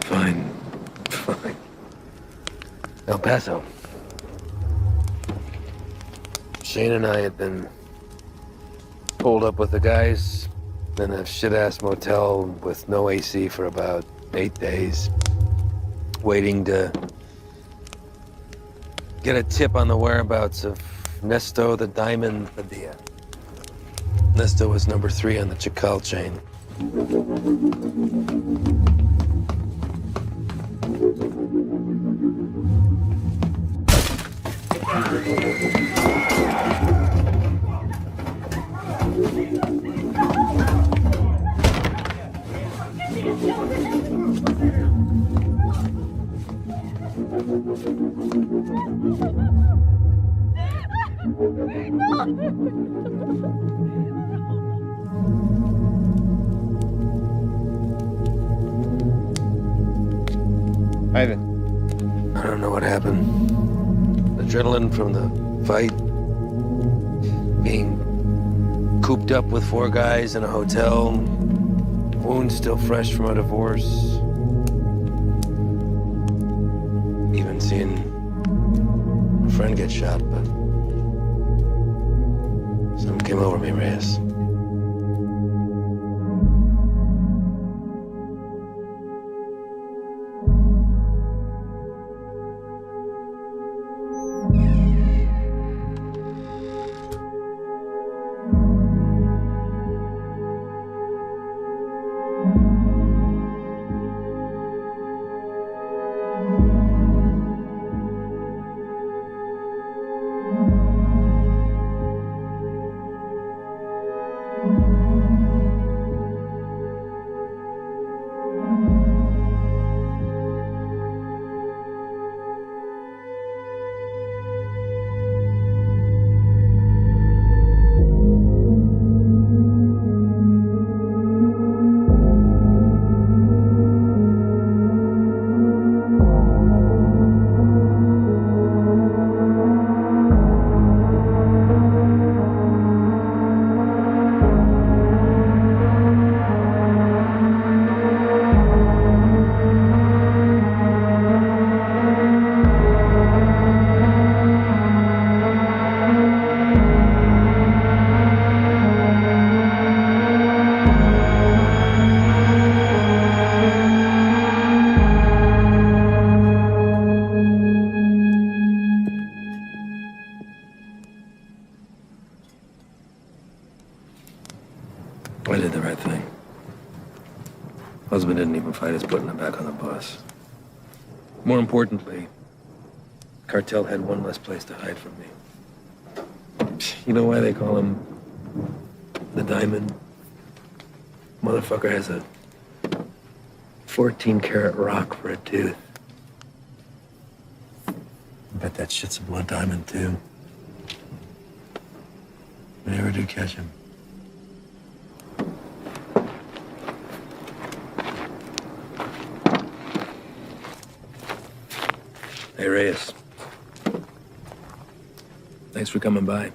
Fine. El Paso. Shane and I had been pulled up with the guys in a shit-ass motel with no AC for about 8 days, waiting to get a tip on the whereabouts of Nesto the Diamond Padilla. Nesto was number 3 on the Chacal chain. Ivan. I don't know what happened. Adrenaline from the fight, being cooped up with 4 guys in a hotel, wounds still fresh from a divorce. Even seeing a friend get shot, but something came over me, Reyes. I did the right thing. Husband didn't even fight his putting her back on the bus. More importantly, cartel had one less place to hide from me. You know why they call him the Diamond? Motherfucker has a 14-karat rock for a tooth. I bet that shit's a blood diamond, too. I never do catch him. Hey, Reyes. Thanks for coming by.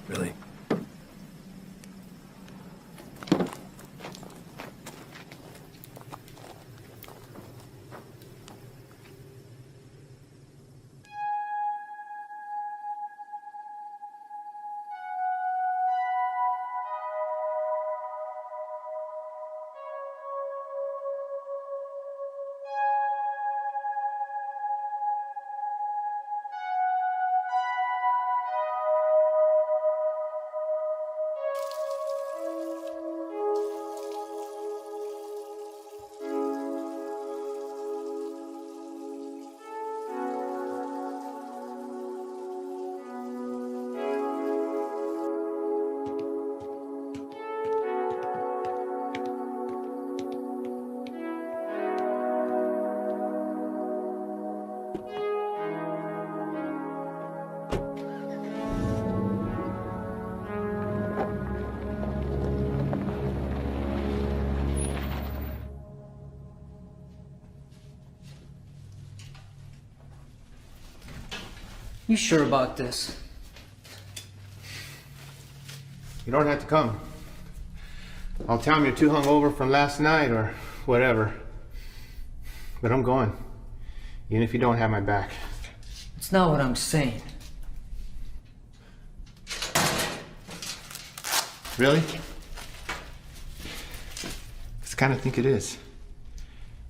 Really. You sure about this? You don't have to come. I'll tell him you're too hungover from last night or whatever. But I'm going. Even if you don't have my back. It's not what I'm saying. Really? I kind of think it is.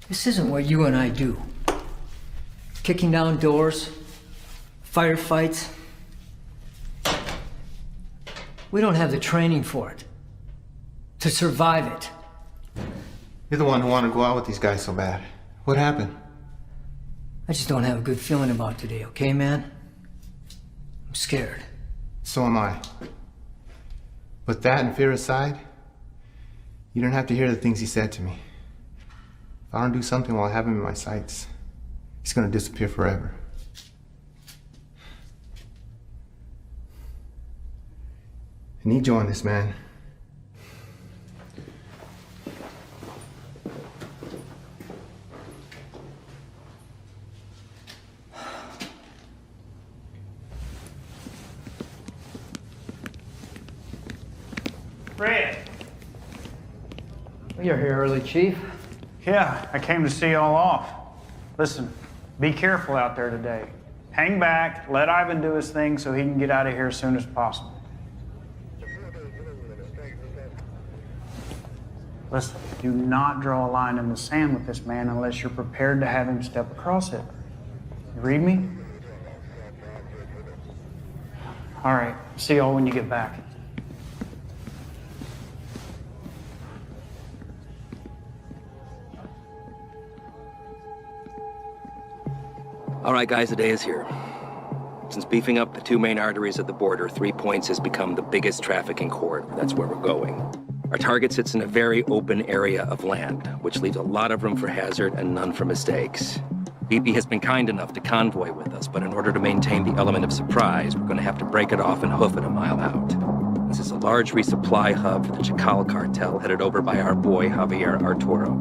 This isn't what you and I do. Kicking down doors, firefights. We don't have the training for it. To survive it. You're the one who wanted to go out with these guys so bad. What happened? I just don't have a good feeling about today, okay, man? I'm scared. So am I. But that and fear aside, you don't have to hear the things he said to me. If I don't do something while I have him in my sights, he's gonna disappear forever. I need you on this, man. Fred. You're here early, Chief. Yeah, I came to see y'all off. Listen, be careful out there today. Hang back, let Ivan do his thing so he can get out of here as soon as possible. Listen, do not draw a line in the sand with this man unless you're prepared to have him step across it. You read me? All right, see y'all when you get back. All right, guys, the day is here. Since beefing up the two main arteries at the border, 3 Points has become the biggest trafficking corridor. That's where we're going. Our target sits in a very open area of land, which leaves a lot of room for hazard and none for mistakes. BP has been kind enough to convoy with us, but in order to maintain the element of surprise, we're going to have to break it off and hoof it a mile out. This is a large resupply hub for the Chacal cartel headed over by our boy Javier Arturo.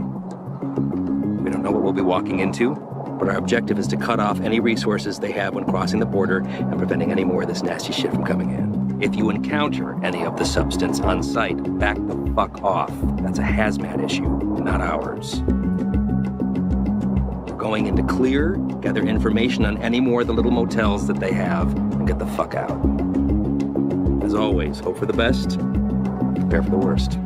We don't know what we'll be walking into, but our objective is to cut off any resources they have when crossing the border and preventing any more of this nasty shit from coming in. If you encounter any of the substance on site, back the fuck off. That's a hazmat issue, not ours. We're going into clear, gather information on any more of the little motels that they have, and get the fuck out. As always, hope for the best, prepare for the worst.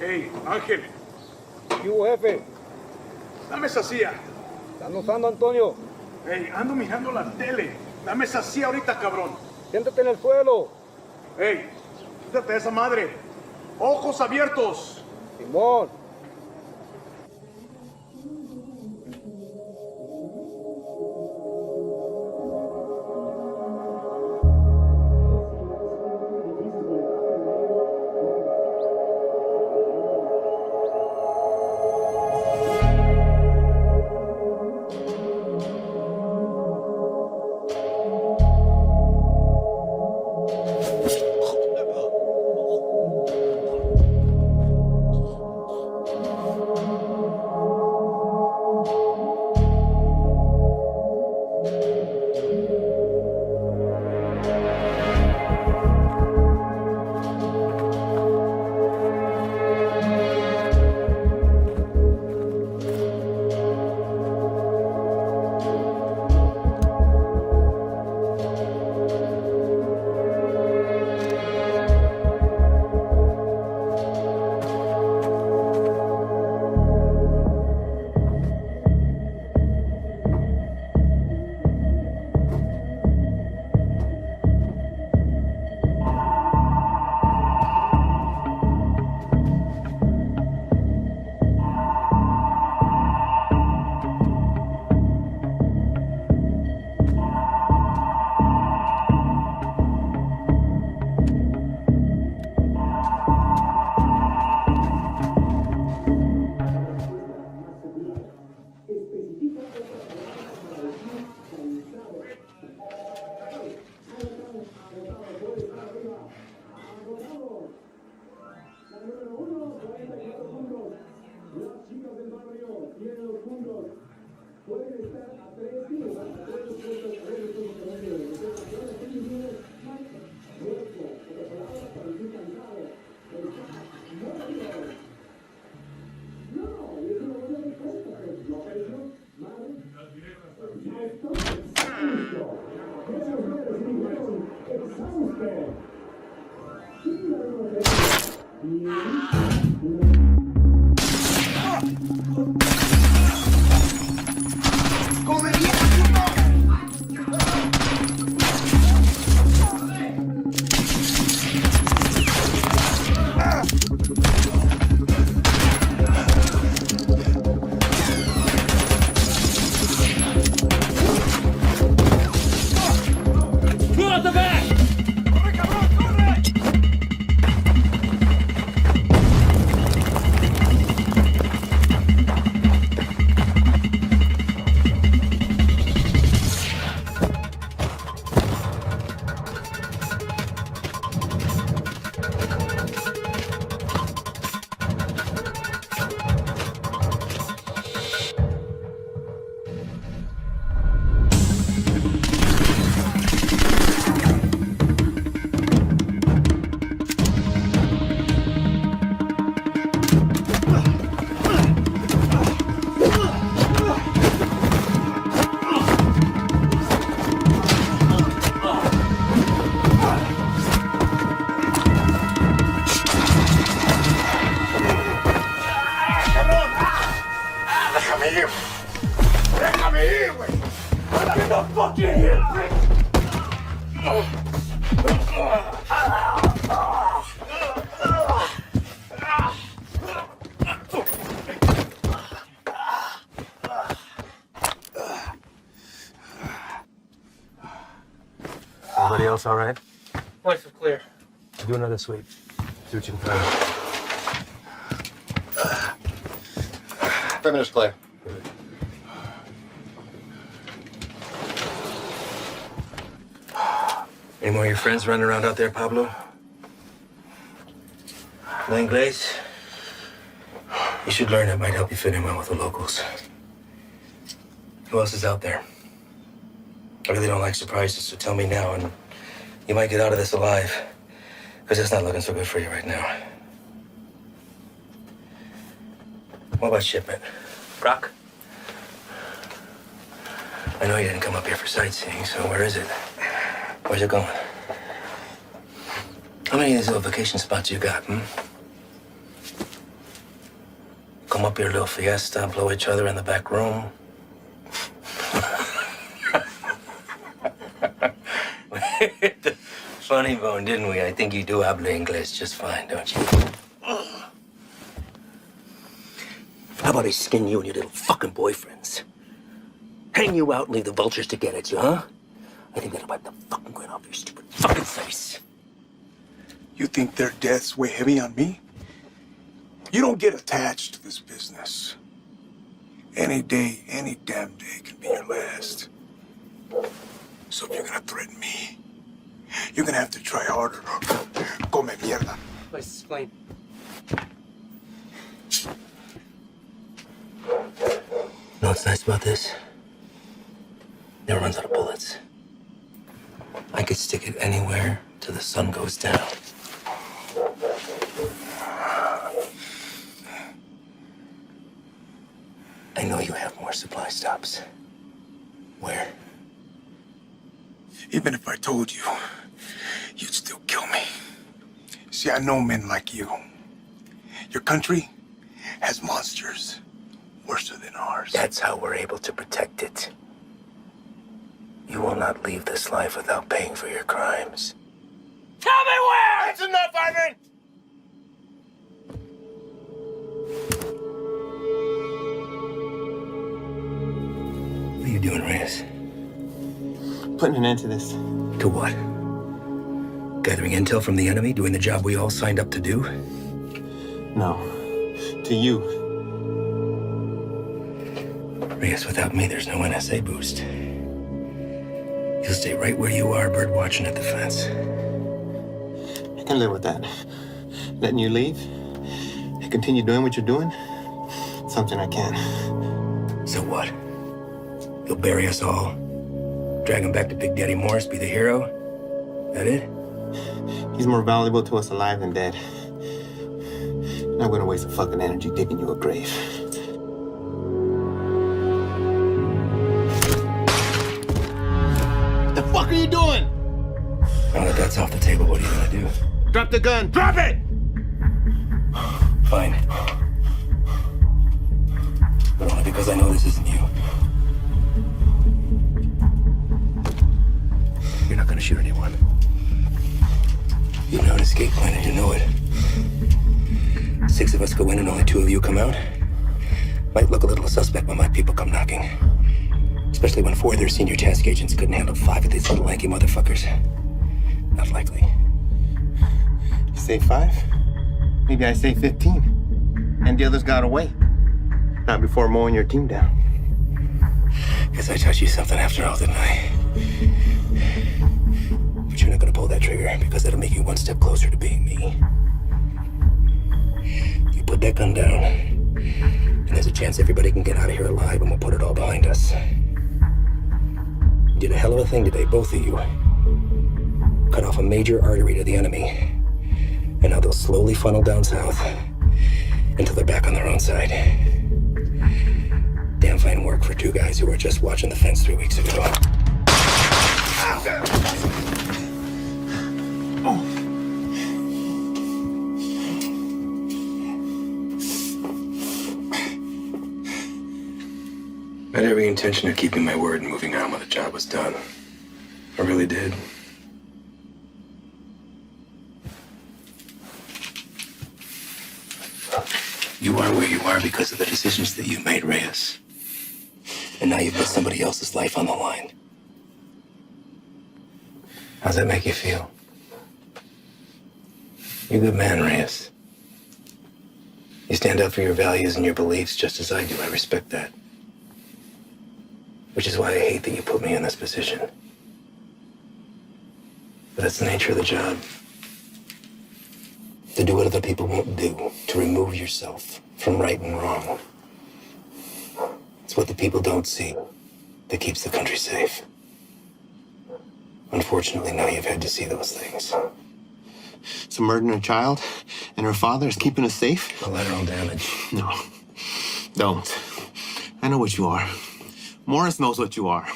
Hey, Ángel, ¿Qué hubo, jefe? dame esa silla. ¿Están usando, Antonio? Hey, ando mirando la tele. Dame esa silla ahorita, cabrón. Siéntate en el suelo. Hey, quítate de esa madre. Ojos abiertos. Simón. Everybody else all right? Life is clear. Do another sweep. See what you can find. 5 minutes clear. Any more of your friends running around out there, Pablo? No Inglés? You should learn. It might help you fit in well with the locals. Who else is out there? I really don't like surprises, so tell me now, and you might get out of this alive. Because it's not looking so good for you right now. What about shipment? Rock? I know you didn't come up here for sightseeing, so where is it? Where's it going? How many of these little vacation spots you got, come up here, little fiesta, blow each other in the back room. Funny bone, didn't we? I think you do habla English just fine, don't you? How about I skin you and your little fucking boyfriends? Hang you out and leave the vultures to get at you, huh? I think that'll wipe the fucking grin off your stupid fucking face. You think their deaths weigh heavy on me? You don't get attached to this business. Any day, any damn day can be your last. So if you're gonna threaten me, you're gonna have to try harder. Come mierda. Let's explain. Know what's nice about this? Never runs out of bullets. I could stick it anywhere till the sun goes down. I know you have more supply stops. Where? Even if I told you, you'd still kill me. See, I know men like you. Your country has monsters worse than ours. That's how we're able to protect it. You will not leave this life without paying for your crimes. Tell me where! That's enough, Ivan! What are you doing, Reyes? Putting an end to this. To what? Gathering intel from the enemy, doing the job we all signed up to do? No. To you. Reyes, without me, there's no NSA boost. You'll stay right where you are, bird watching at the fence. I can live with that. Letting you leave and continue doing what you're doing, something I can. So what? You'll bury us all? Drag him back to Big Daddy Morris, be the hero? That it? He's more valuable to us alive than dead. I'm not gonna waste a fucking energy digging you a grave. The fuck are you doing? Now that that's off the table, what are you gonna do? Drop the gun. Drop it! Fine. But only because I know this isn't you. You're not gonna shoot anyone. You know an escape plan and you know it. 6 of us go in and only 2 of you come out. Might look a little suspect when my people come knocking. Especially when 4 of their senior task agents couldn't handle 5 of these little lanky motherfuckers. Not likely. You say 5? Maybe I say 15. And the others got away. Not before mowing your team down. Guess I taught you something after all, didn't I? But you're not gonna pull that trigger because that'll make you 1 step closer to being me. You put that gun down, and there's a chance everybody can get out of here alive and we'll put it all behind us. You did a hell of a thing today, both of you. Cut off a major artery to the enemy. And now they'll slowly funnel down south until they're back on their own side. Damn fine work for 2 guys who were just watching the fence 3 weeks ago. I had every intention of keeping my word and moving on when the job was done. I really did. You are where you are because of the decisions that you made, Reyes. And now you've put somebody else's life on the line. How's that make you feel? You're a good man, Reyes. You stand up for your values and your beliefs just as I do. I respect that. Which is why I hate that you put me in this position. But that's the nature of the job. To do what other people won't do. To remove yourself from right and wrong. It's what the people don't see that keeps the country safe. Unfortunately, now you've had to see those things. So murdering a child and her father is keeping us safe? Collateral damage. No. Don't. I know what you are. Morris knows what you are.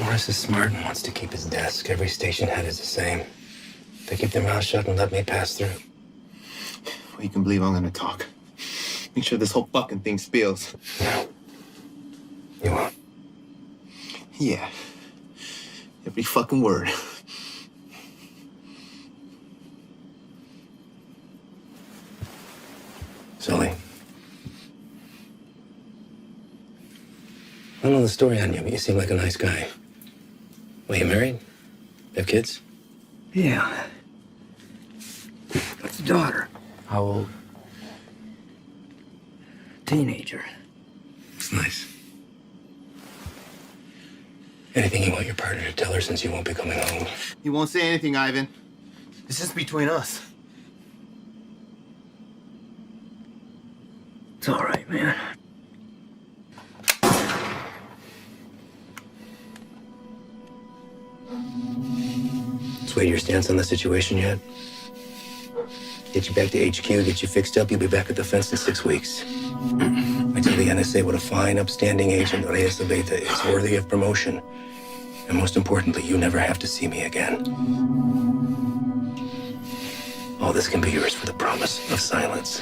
Morris is smart and wants to keep his desk. Every station head is the same. They keep their mouths shut and let me pass through. Well, you can believe I'm gonna talk. Make sure this whole fucking thing spills. You won't. Yeah. Every fucking word. Sully. I don't know the story on you, but you seem like a nice guy. Well, you married? Have kids? Yeah. Got a daughter. How old? Teenager. It's nice. Anything you want your partner to tell her since you won't be coming home? You won't say anything, Ivan. This is between us. It's all right, man. Sway your stance on the situation yet? Get you back to HQ, get you fixed up, you'll be back at the fence in 6 weeks. I tell the NSA what a fine, upstanding agent Reyes Abeta is, worthy of promotion. And most importantly, you never have to see me again. All this can be yours for the promise of silence.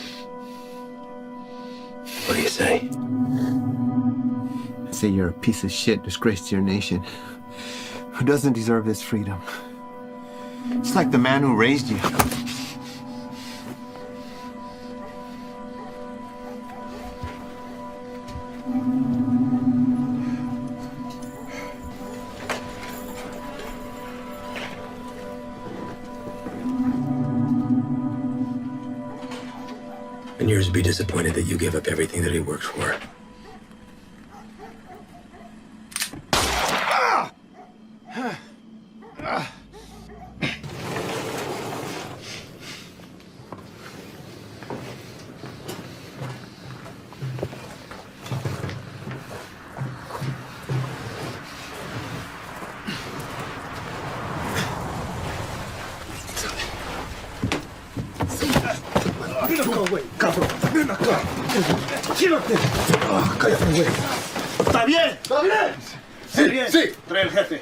What do you say? I say you're a piece of shit, disgrace to your nation. Who doesn't deserve this freedom? It's like the man who raised you. And yours would be disappointed that you gave up everything that he worked for. Ven acá, güey, cabrón. Ven acá. Quédate. Cállate, güey. ¿Está bien? ¿Está bien? Sí, bien. Sí. Trae el jefe.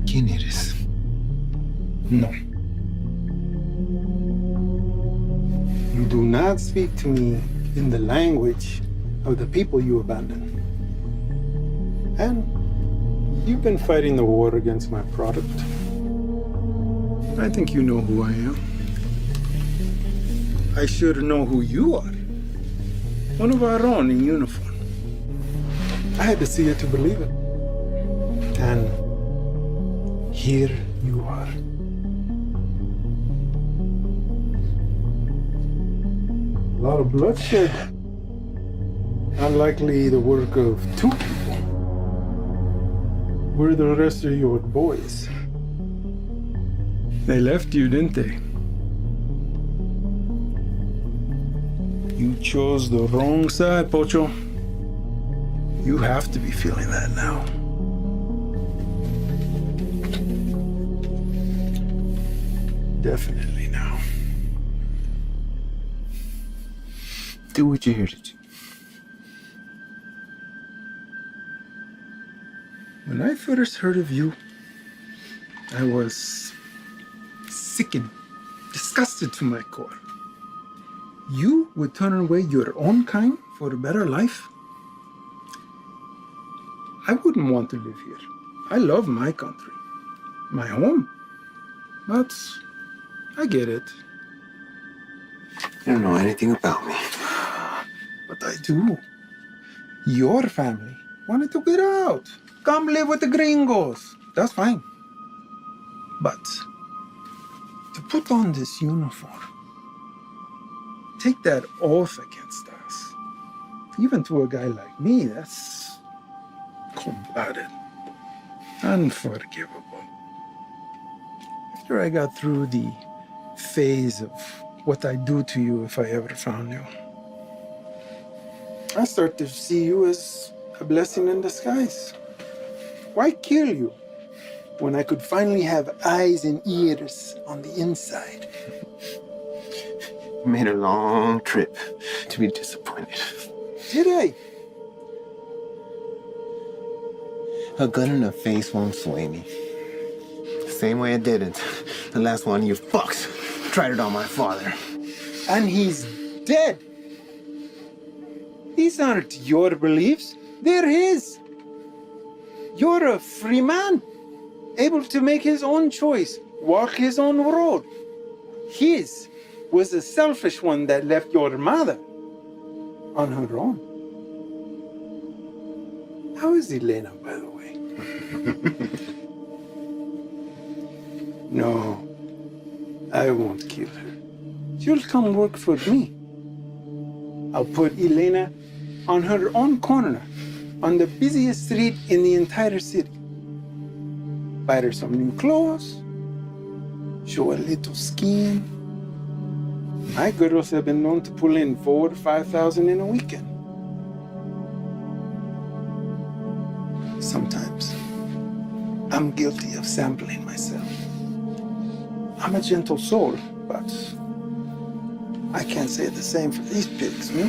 ¿Quién eres? No. You do not speak to me in the language of the people you abandoned. And you've been fighting the war against my product. I think you know who I am. I should know who you are. One of our own in uniform. I had to see it to believe it. And here you are. A lot of bloodshed. Unlikely the work of two people. Where are the rest of your boys? They left you, didn't they? You chose the wrong side, Pocho. You have to be feeling that now. Definitely now. Do what you're here to do. When I first heard of you, I was sickened, disgusted to my core. You would turn away your own kind for a better life? I wouldn't want to live here. I love my country, my home. But I get it. You don't know anything about me. But I do. Your family wanted to get out. Come live with the gringos. That's fine. But to put on this uniform, take that oath against us, even to a guy like me, that's cold-blooded, unforgivable. After I got through the phase of what I'd do to you if I ever found you, I start to see you as a blessing in disguise. Why kill you when I could finally have eyes and ears on the inside? You made a long trip to be disappointed. Did I? A gun in the face won't sway me. The same way it didn't. The last one of you fucks tried it on my father. And he's dead. These aren't your beliefs, they're his. You're a free man, able to make his own choice, walk his own road. His was a selfish one that left your mother on her own. How is Elena, by the way? No, I won't kill her. She'll come work for me. I'll put Elena on her own corner, on the busiest street in the entire city. Buy her some new clothes, show a little skin. My girls have been known to pull in 4,000 to 5,000 in a weekend. Sometimes I'm guilty of sampling myself. I'm a gentle soul, but I can't say the same for these pigs, no?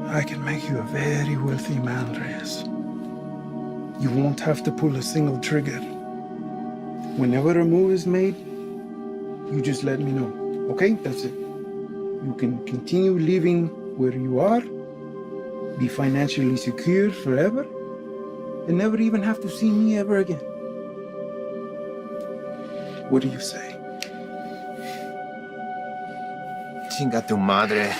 I can make you a very wealthy man, Reyes. You won't have to pull a single trigger. Whenever a move is made, you just let me know, okay? That's it. You can continue living where you are, be financially secure forever, and never even have to see me ever again. What do you say? Chinga tu madre.